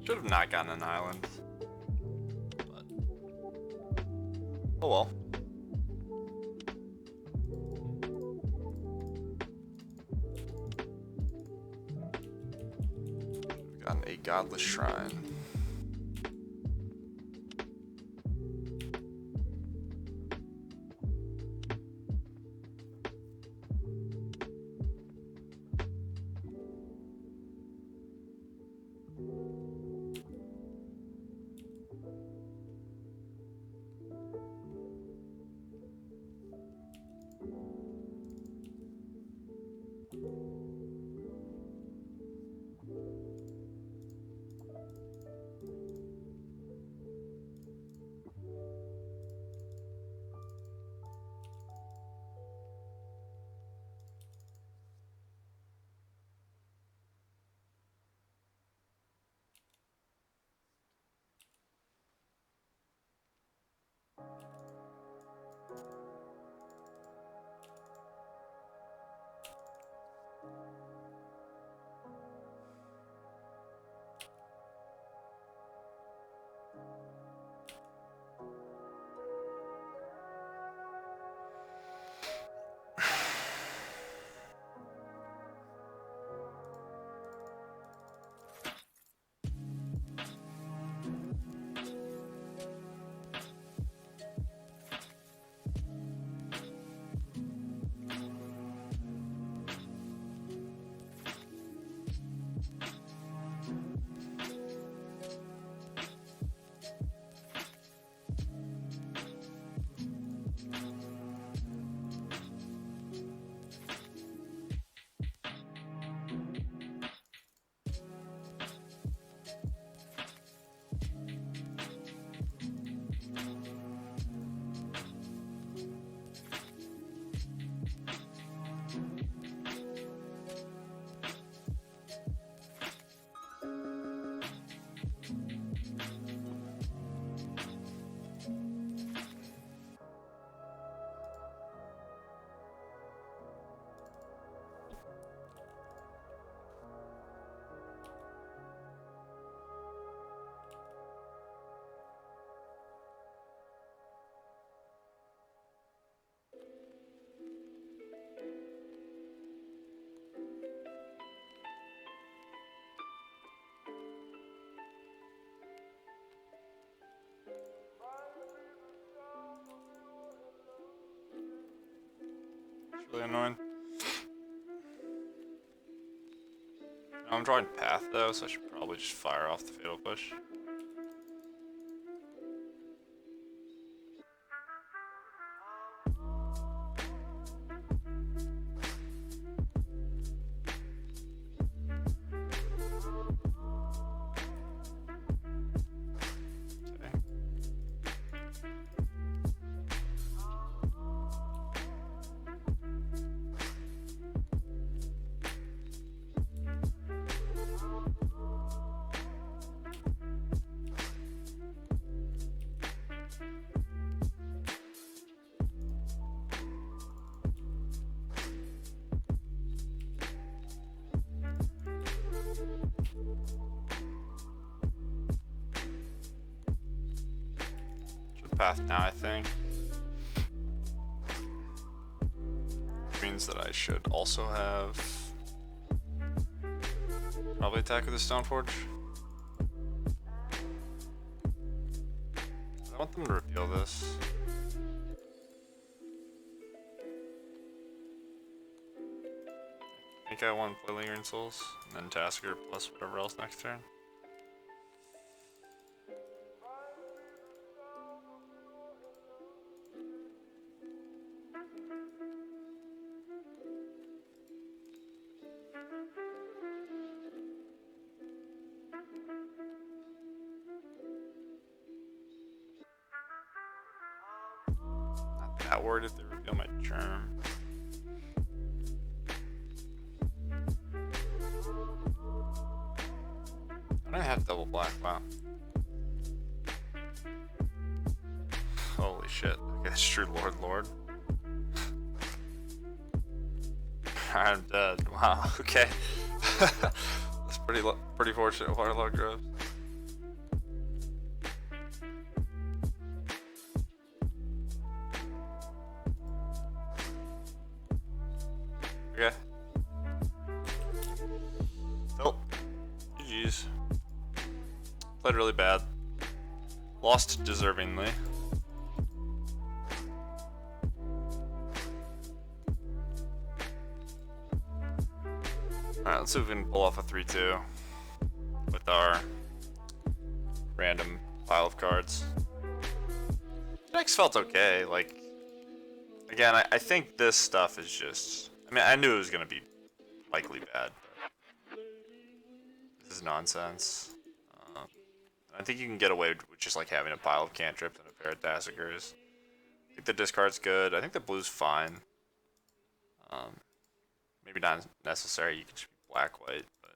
Should have not gotten an island. But oh well. on a godless shrine. It's really annoying. I'm drawing path though, so I should probably just fire off the fatal push. Okay. Path now, I think. Which means that I should also have probably attack with the Stoneforge. I want them to reveal this. I think I want to play Lingering Souls, and then Tasker plus whatever else next turn. Not that worried if they reveal my germ. I don't have double black, wow. Holy shit. Okay, that's true, Lord. I'm dead. Wow, okay. That's pretty fortunate, Waterlog Groves. Okay. Nope. GG's. GG's. Played really bad. Lost deservingly. Alright, let's see if we can pull off a 3-2 with our random pile of cards. Decks felt okay. Like, again, I think this stuff is just... I mean, I knew it was going to be likely bad. But this is nonsense. I think you can get away with just like having a pile of cantrips and a pair of Dassagers. I think the discard's good. I think the blue's fine. Maybe not necessary. You can just be black-white, but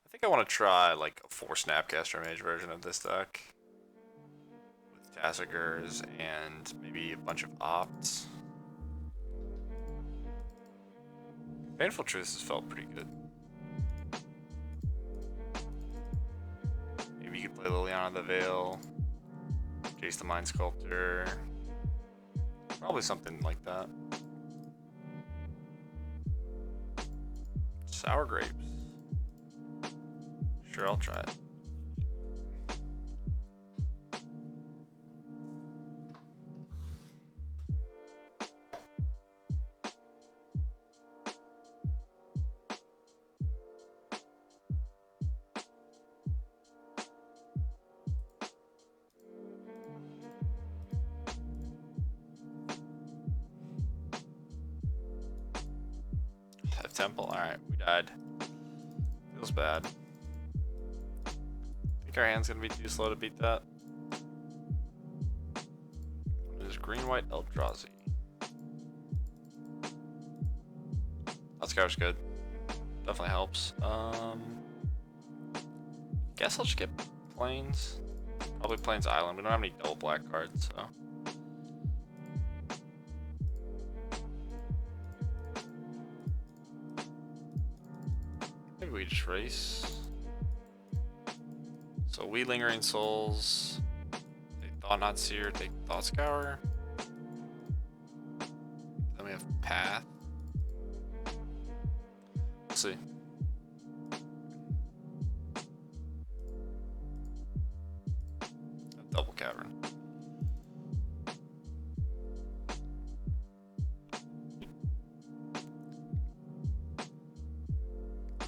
I think I want to try like a 4 Snapcaster Mage version of this deck with Dassagers and maybe a bunch of Opts. Painful Truths has felt pretty good. Maybe you could play Liliana the Veil, Jace the Mind Sculptor, probably something like that. Sour Grapes. Sure, I'll try it. Temple. Alright, we died. Feels bad. Think our hand's gonna be too slow to beat that. What is green-white Eldrazi? That scour's good. Definitely helps. Guess I'll just get Plains. Probably Plains Island. We don't have any double black cards, so. Maybe we just race. So we Lingering Souls. Take Thought Not Seer, take Thought Scour. Then we have Path. Let's see. A double Cavern.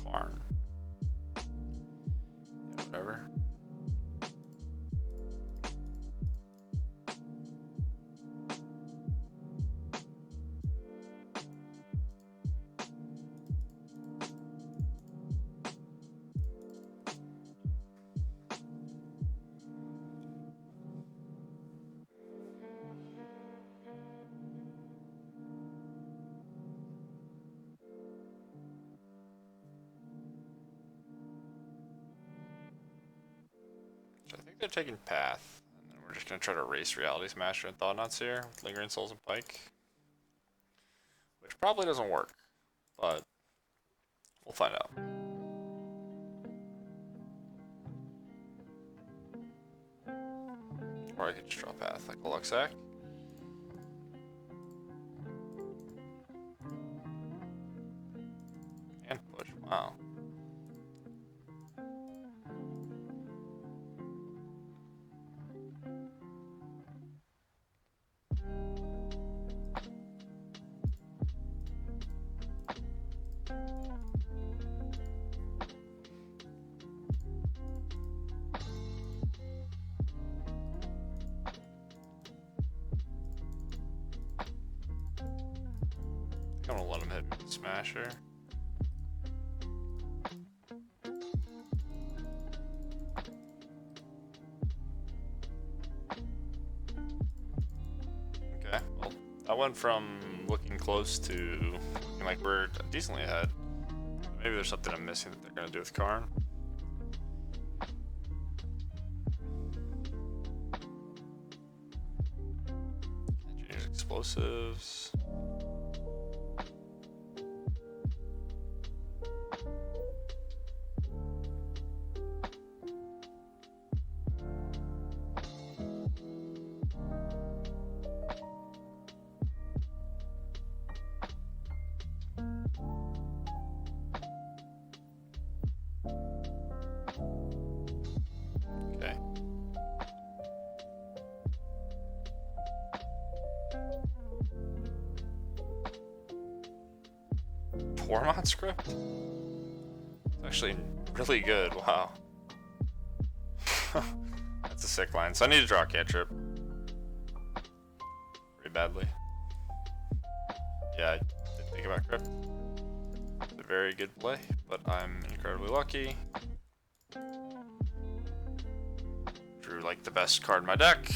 Barn. Yeah, whatever. So I think they're taking Path, and then we're just gonna try to race Reality Smasher and Thought Not Seer with Lingering Souls and Pike, which probably doesn't work, but we'll find out. Or I could just draw Path like a Luxac. And push. Wow. I'm gonna let him hit me with Smasher. Okay, well, I went from looking close to looking like we're decently ahead. Maybe there's something I'm missing that they're gonna do with Karn. Engineers explosives. Warmont script? It's actually really good, wow. That's a sick line. So I need to draw a cantrip. Pretty badly. Yeah, I didn't think about crypt. It's a very good play, but I'm incredibly lucky. Drew like the best card in my deck.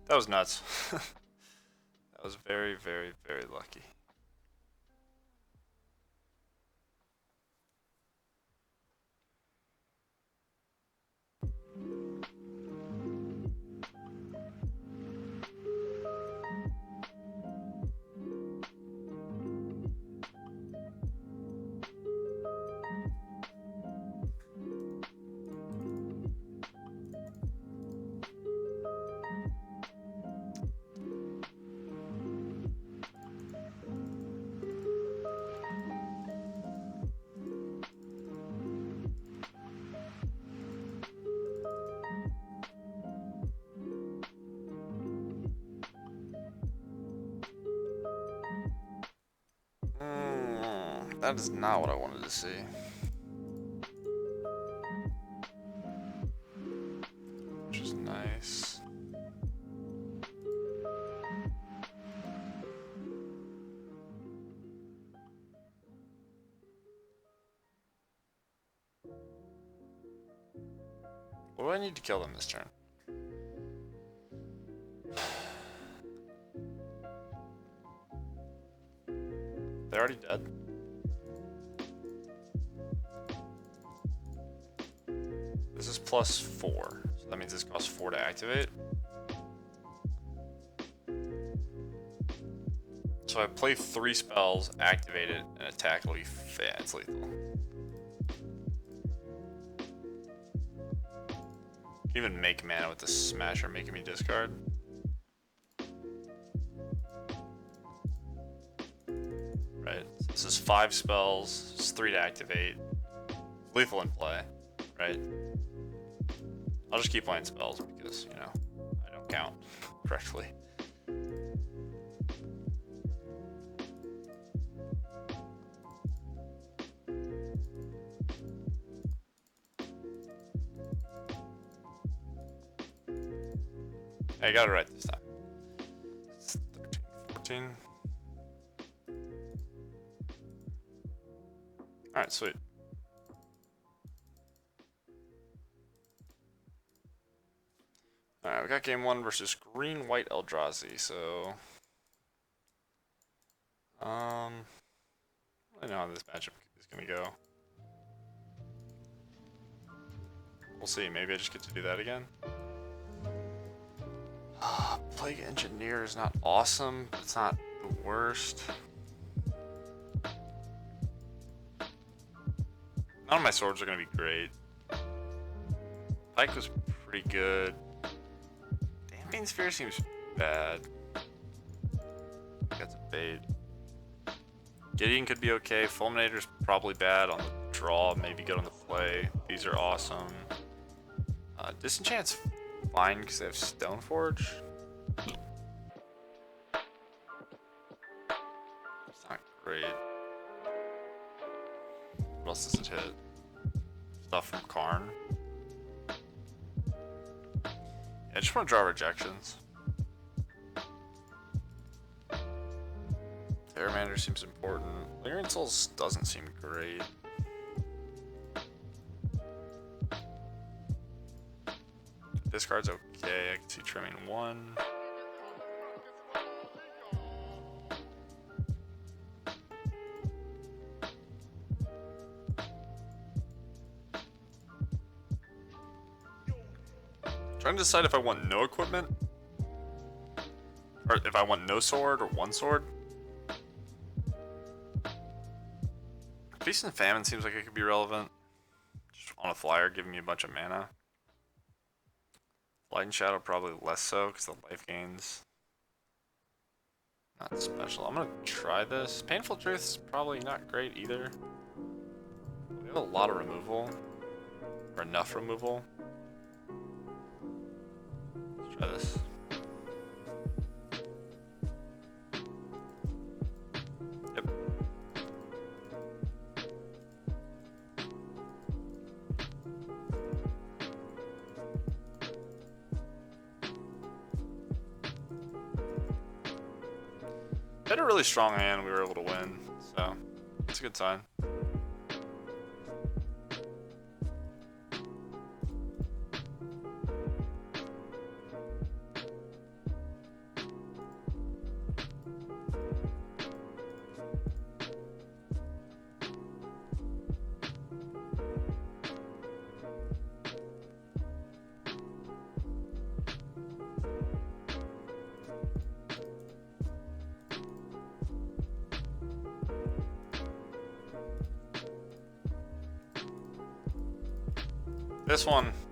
That was nuts. That was very, very, very lucky. That is not what I wanted to see. Which is nice. What do I need to kill them this turn? They're already dead. This is +4, so that means this costs 4 to activate. So I play 3 spells, activate it, and attack leaf. Yeah, it's lethal. Even make mana with the Smasher making me discard. Right, so this is 5 spells, it's 3 to activate. Lethal in play, right? I'll just keep playing spells because, you know, I don't count correctly. I got it right this time. It's 13, 14. Alright, sweet. Alright, we got game 1 versus green-white Eldrazi, so... I don't know how this matchup is gonna go. We'll see, maybe I just get to do that again. Plague Engineer is not awesome, but it's not the worst. None of my swords are gonna be great. Pike was pretty good. Damping Sphere seems bad. That's a bait. Gideon could be okay. Fulminator's probably bad on the draw, maybe good on the play. These are awesome. Disenchant's fine because they have Stoneforge. It's not great. What else does it hit? Stuff from Karn. Yeah, I just want to draw rejections. Airmander seems important. Lyrian Souls doesn't seem great. This card's okay. I can see trimming 1. trying to decide if I want no equipment, or if I want no sword or one sword. Feast and Famine seems like it could be relevant. Just on a flyer, giving me a bunch of mana. Light and Shadow probably less so because the life gains. Not special. I'm gonna try this. Painful Truth's probably not great either. We have a lot of removal, or enough removal. Let's try this. Yep. Had a really strong hand, we were able to win, so it's a good sign.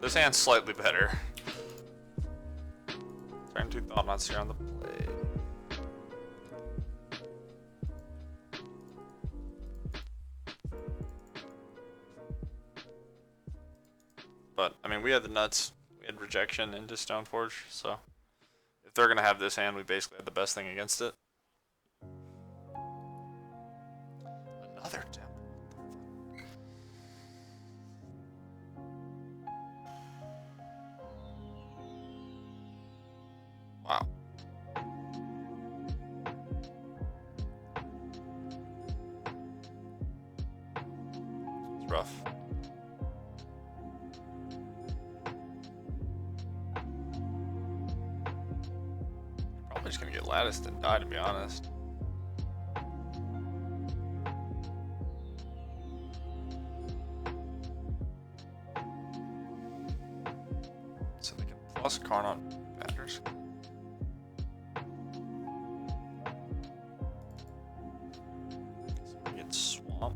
This hand's slightly better. Turn 2 Thought-Knots here on the play. But, I mean, we had the nuts. We had Rejection into Stoneforge, so if they're gonna have this hand, we basically had the best thing against it. Another temple. Wow. It's rough. Probably just gonna get latticed and die, to be honest. So they can plus Carnot Badgers. Get Swamp.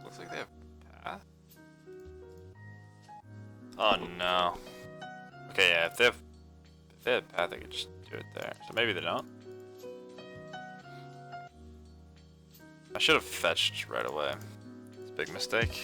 Looks like they have Path. Oh no. Okay, yeah, if they had Path, they could just do it there. So maybe they don't. I should have fetched right away. It's a big mistake.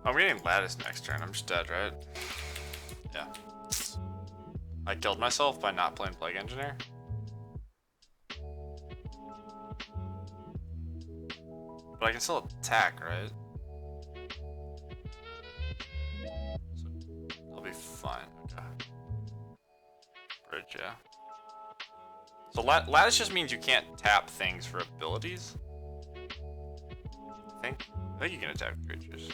I'm getting lattice next turn. I'm just dead, right? Yeah. I killed myself by not playing Plague Engineer. But I can still attack, right? So I'll be fine. Okay. Bridge, yeah. So lattice just means you can't tap things for abilities. I think you can attack creatures.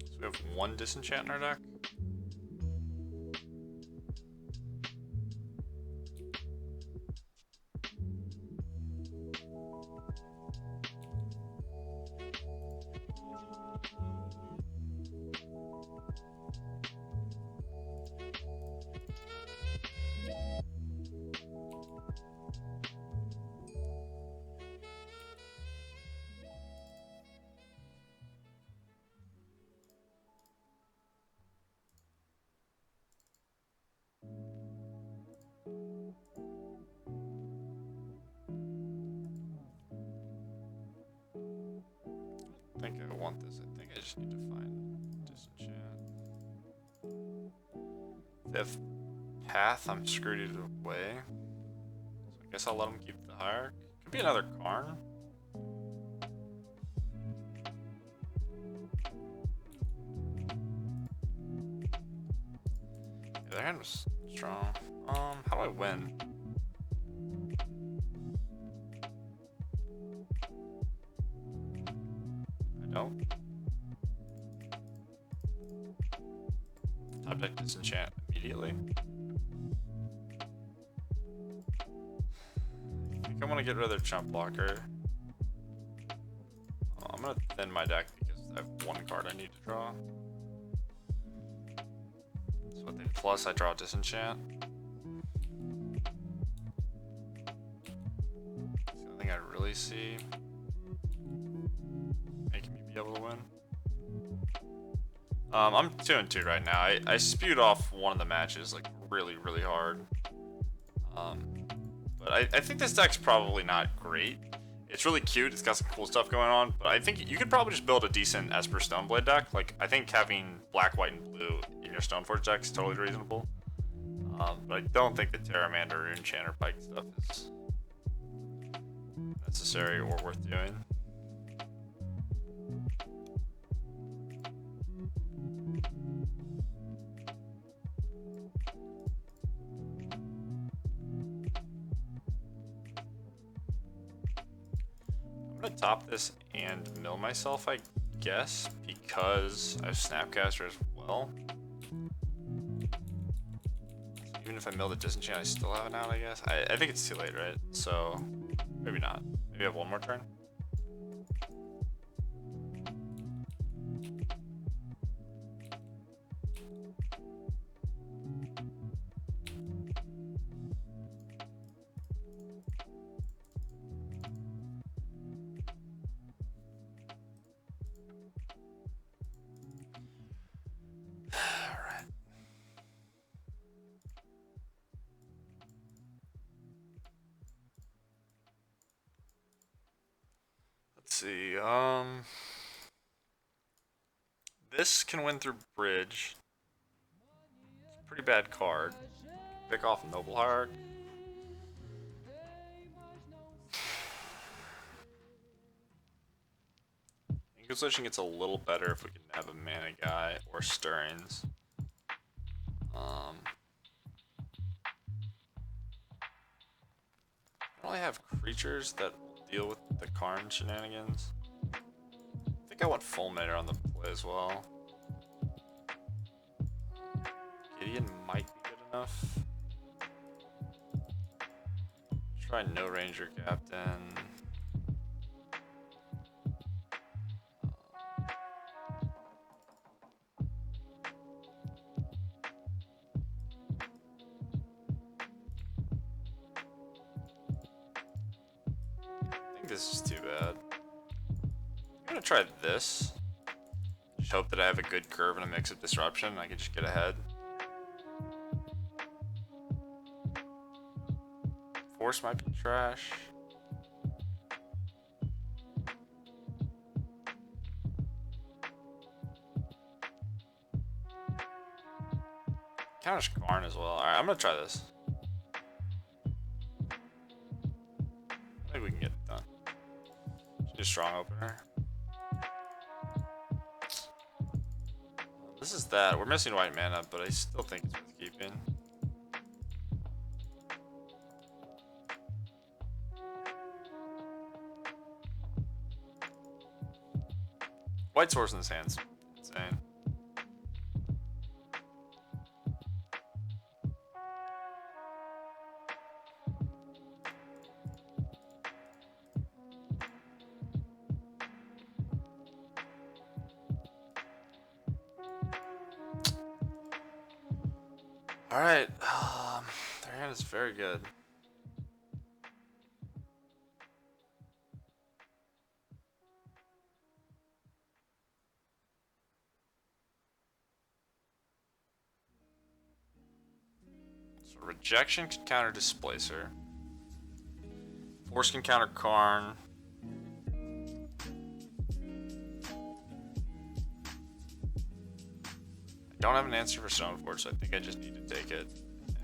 So we have one disenchant in our deck. I think I want this. I think I just need to find disenchant. If they have path, I'm screwed either way. So I guess I'll let them keep the hierarch. Could be another Karn. Yeah, their hand was strong. How do I win? I don't. Top deck disenchant immediately. I think I want to get rid of their chump blocker. I'm gonna thin my deck because I have one card I need to draw. So with the plus, I draw disenchant. It's the only thing I really see making me be able to win. I'm 2-2 right now. I spewed off one of the matches like really, really hard. But I think this deck's probably not great. It's really cute. It's got some cool stuff going on. But I think you could probably just build a decent Esper Stoneblade deck. Like I think having black, white, and blue in your Stoneforge deck is totally reasonable. But I don't think the Terramander or Enchanter Pike stuff is necessary or worth doing. I'm gonna top this and mill myself, I guess, because I have Snapcaster as well. So even if I mill the disenchant, I still have an out, I guess. I think it's too late, right? So maybe not. Maybe I have one more turn. Let's see, this can win through bridge. It's a pretty bad card. Pick off Noble Hierarch. Inquisition gets a little better if we can have a mana guy or stirrings. I don't really have creatures that will deal with the Karn shenanigans. I think I want Fulminator on the play as well. Gideon might be good enough. Try No Ranger Captain. I think this is too bad. I'm gonna try this. Just hope that I have a good curve and a mix of disruption and I can just get ahead. Force might be trash. Counters Karn as well. Alright, I'm gonna try this. I think we can get it done. Just a strong opener. This is that. We're missing white mana, but I still think it's worth keeping. White source in his hands. Insane. Alright, their hand is very good. So rejection can counter Displacer. Force can counter Karn. I don't have an answer for Stoneforge, so I think I just need to take it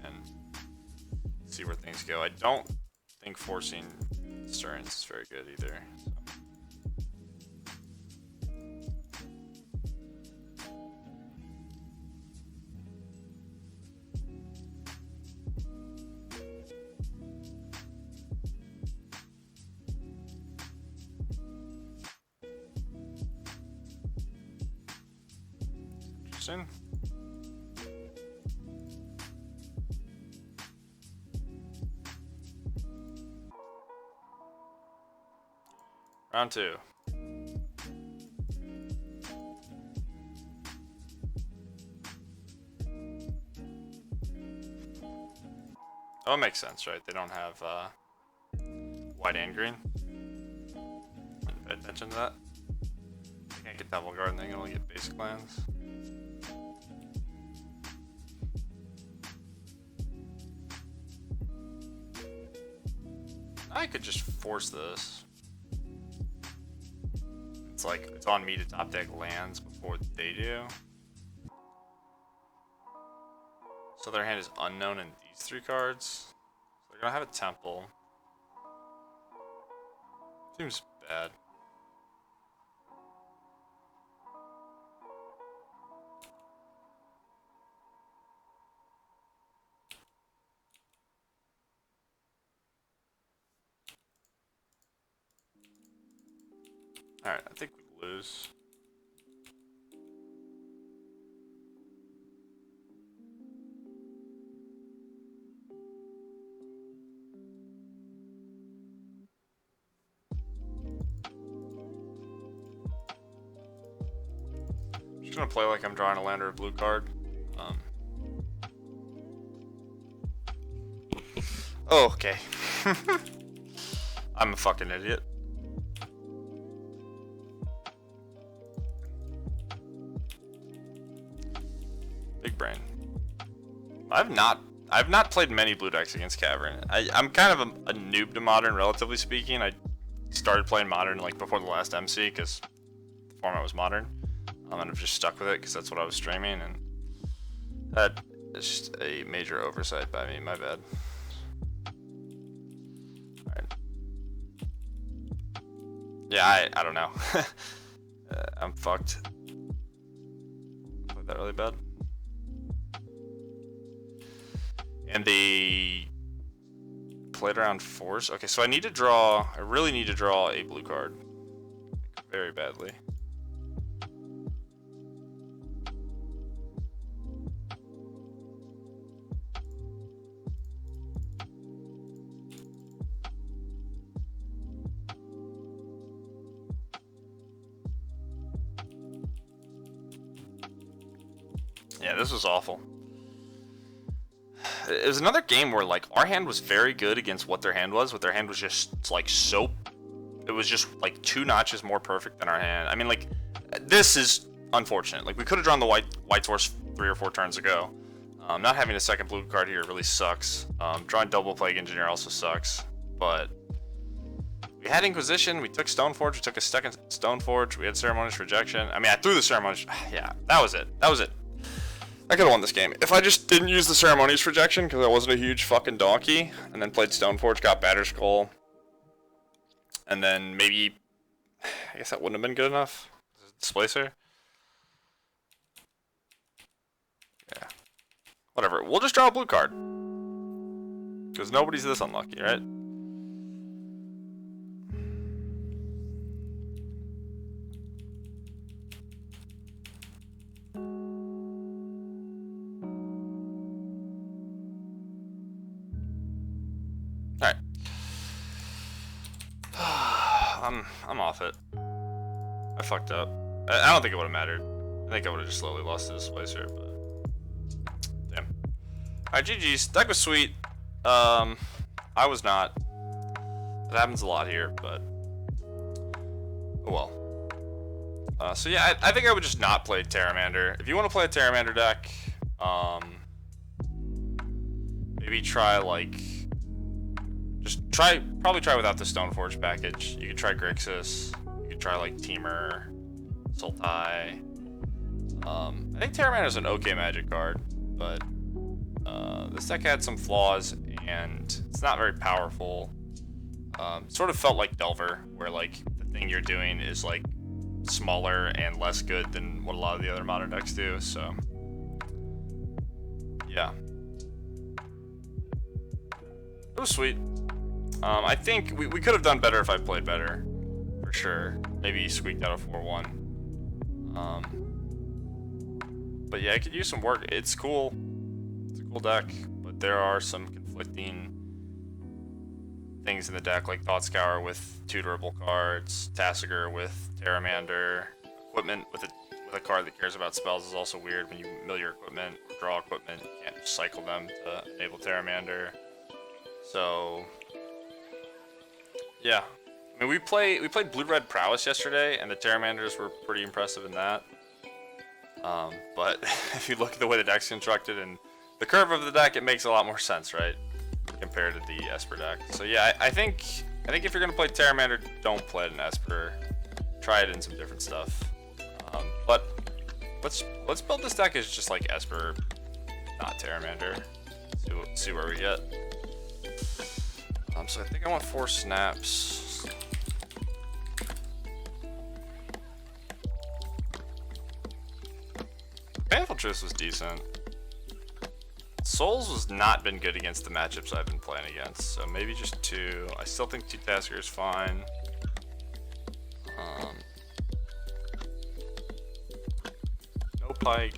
and see where things go. I don't think forcing Stearns is very good either. So. Interesting. Round 2. Oh, it makes sense, right? They don't have white and green. Pay attention to that. They can't get double guard and they can only get basic lands. I could just force this. It's like, it's on me to top deck lands before they do. So their hand is unknown in these 3 cards. So they're gonna have a temple. Seems bad. Alright, I think we lose. I'm just gonna play like I'm drawing a land or a blue card. Oh, okay. I'm a fucking idiot. Big brain. I've not played many blue decks against Cavern. I'm kind of a noob to Modern, relatively speaking. I started playing Modern like before the last MC because the format was Modern. And I've just stuck with it because that's what I was streaming, and that is just a major oversight by me. My bad. Alright. Yeah, I don't know. I'm fucked. Played that really bad. And they played around force. Okay, so I really need to draw a blue card. Like, very badly. Yeah, this was awful. It was another game where like our hand was very good against what their hand was, but their hand was just like so. It was just like 2 notches more perfect than our hand. I mean, like this is unfortunate. Like, we could have drawn the white horse 3 or 4 turns ago. Not having a second blue card here really sucks. Drawing double Plague Engineer also sucks. But we had Inquisition, we took Stoneforge, we took a second Stoneforge, we had Ceremonious Rejection. I mean, I threw the Ceremonious... Yeah, that was it. That was it. I could have won this game. If I just didn't use the Ceremonious Rejection, because I wasn't a huge fucking donkey, and then played Stoneforge, got Batterskull, and then maybe... I guess that wouldn't have been good enough. Displacer? Yeah. Whatever. We'll just draw a blue card. Because nobody's this unlucky, right? Alright. I'm off it. I fucked up. I don't think it would have mattered. I think I would have just slowly lost to Displacer, but... Damn. Alright, GG's. Deck was sweet. I was not. That happens a lot here, but... Oh well. So yeah, I think I would just not play Pteramander. If you want to play a Pteramander deck, maybe try, like... Probably try without the Stoneforge package. You could try Grixis. You could try, like, Temur, Sultai. I think Pteramander is an okay Magic card, but this deck had some flaws, and it's not very powerful. Sort of felt like Delver, where, like, the thing you're doing is, like, smaller and less good than what a lot of the other modern decks do, so... Yeah. It was sweet. I think we could have done better if I played better, for sure. Maybe squeaked out a 4-1. But yeah, I could use some work. It's cool. It's a cool deck, but there are some conflicting things in the deck, like Thought Scour with tutorable cards, Tassiger with Pteramander, equipment with a card that cares about spells is also weird. When you mill your equipment, or draw equipment, you can't just cycle them to enable Pteramander. So yeah, I mean, we played Blue-Red Prowess yesterday, and the Pteramanders were pretty impressive in that. But if you look at the way the deck's constructed and the curve of the deck, it makes a lot more sense, right? Compared to the Esper deck. So yeah, I think if you're gonna play Pteramander, don't play it in Esper. Try it in some different stuff. But let's build this deck as just like Esper, not Pteramander. See where we get. So I think I want 4 snaps. Painful Truth was decent. Souls has not been good against the matchups I've been playing against, so maybe just 2. I still think 2 Tasker is fine. No Pike,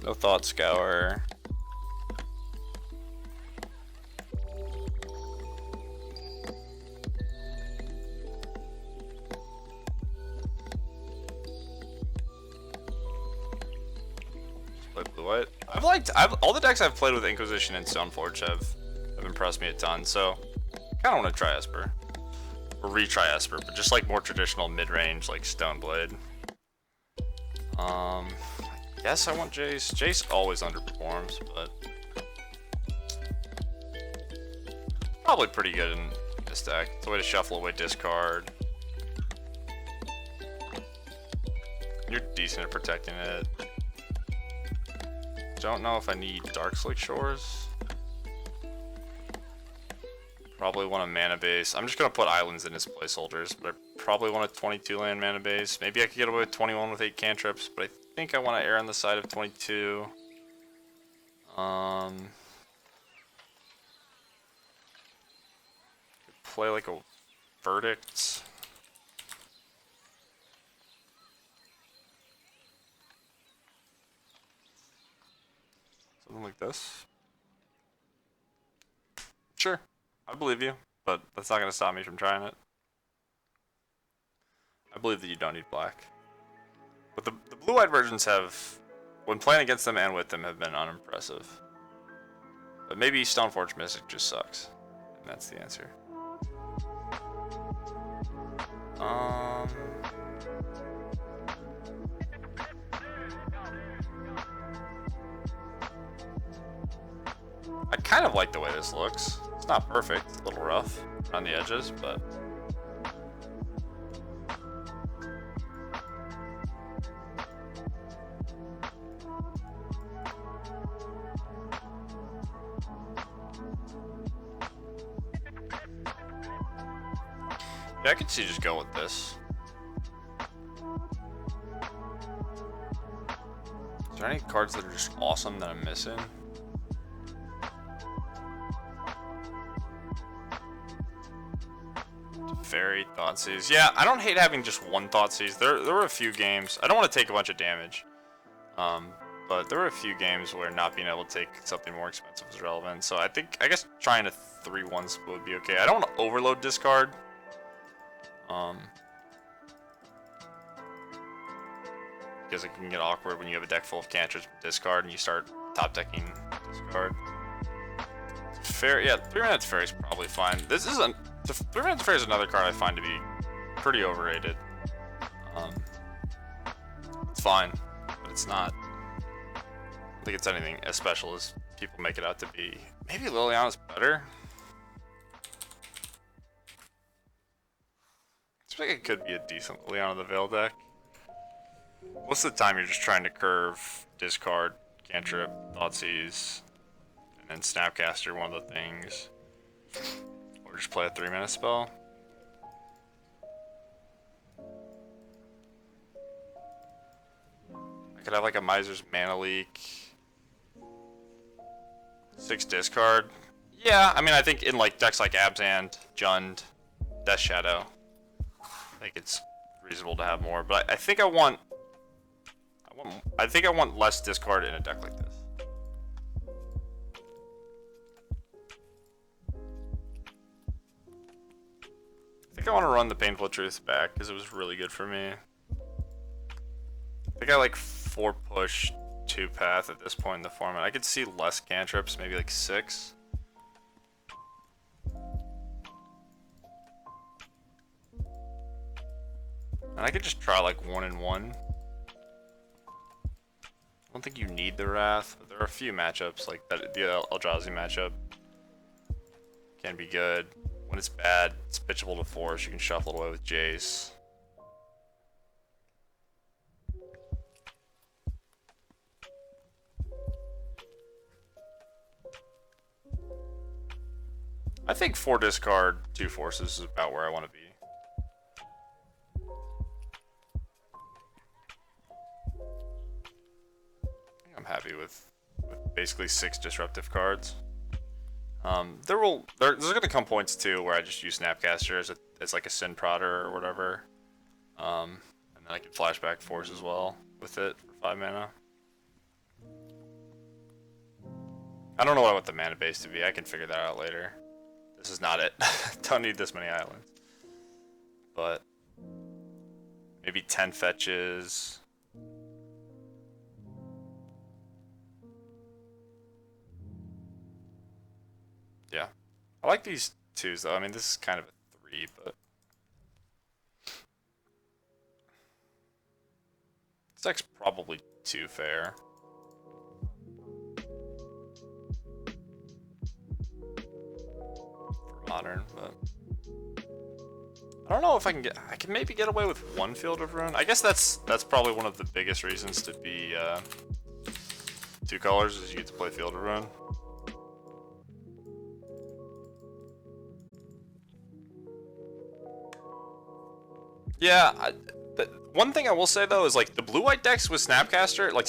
no Thought Scour. Blue-white. All the decks I've played with Inquisition and Stoneforge have impressed me a ton, so I kind of want to try Esper. Or retry Esper, but just like more traditional mid-range, like Stoneblade. I guess I want Jace. Jace always underperforms, but probably pretty good in this deck. It's a way to shuffle away discard. You're decent at protecting it. Don't know if I need Darkslick Shores. Probably want a mana base. I'm just gonna put islands in as placeholders, but I probably want a 22 land mana base. Maybe I could get away with 21 with 8 cantrips, but I think I want to err on the side of 22. Play like a Verdict. Something like this. Sure, I believe you, but that's not going to stop me from trying it. I believe that you don't need black. But the blue-white versions have, when playing against them and with them, have been unimpressive. But maybe Stoneforge Mystic just sucks. And that's the answer. I kind of like the way this looks. It's not perfect, it's a little rough on the edges, but yeah, I could see just go with this. Is there any cards that are just awesome that I'm missing? Fairy, Thoughtseize. Yeah, I don't hate having just one Thoughtseize. There were a few games. I don't want to take a bunch of damage. But there were a few games where not being able to take something more expensive was relevant. So I guess trying a 3-1 split would be okay. I don't want to overload discard. Because it can get awkward when you have a deck full of cantrips discard and you start top decking discard. Fair, yeah, 3-mana Fairy is probably fine. This isn't. 3-mana Fairy is another card I find to be pretty overrated. It's fine, but it's not. I don't think it's anything as special as people make it out to be. Maybe Liliana's better. Seems like it could be a decent Liliana the Veil deck. Most of the time you're just trying to curve, discard, cantrip, Thoughtseize, and then Snapcaster, one of the things. Or just play a 3-mana spell. I could have like a Miser's Mana Leak. 6 discard. Yeah, I mean I think in like decks like Abzan, Jund, Death Shadow, I think it's reasonable to have more, but I think I want less discard in a deck like this. I think I want to run the Painful Truth back because it was really good for me. I think I like 4 push, 2 path at this point in the format. I could see less cantrips, maybe like 6. And I could just try like 1 and 1. I don't think you need the Wrath, but there are a few matchups like that. The Eldrazi matchup can be good. When it's bad, it's pitchable to force. You can shuffle it away with Jace. I think 4 discard, 2 forces is about where I want to be. I'm happy with basically 6 disruptive cards. There's going to come points too where I just use Snapcaster as like a Sin Prodder or whatever. And then I can flashback Force as well with it for 5 mana. I don't know what I want the mana base to be. I can figure that out later. This is not it. Don't need this many islands. But maybe 10 fetches. Yeah. I like these 2s though. I mean, this is kind of a 3, but this deck's probably too fair. For modern, but I don't know if I can maybe get away with 1 Field of Ruin. I guess that's probably one of the biggest reasons to be 2 colors is you get to play Field of Ruin. Yeah, one thing I will say though is like the blue-white decks with Snapcaster, like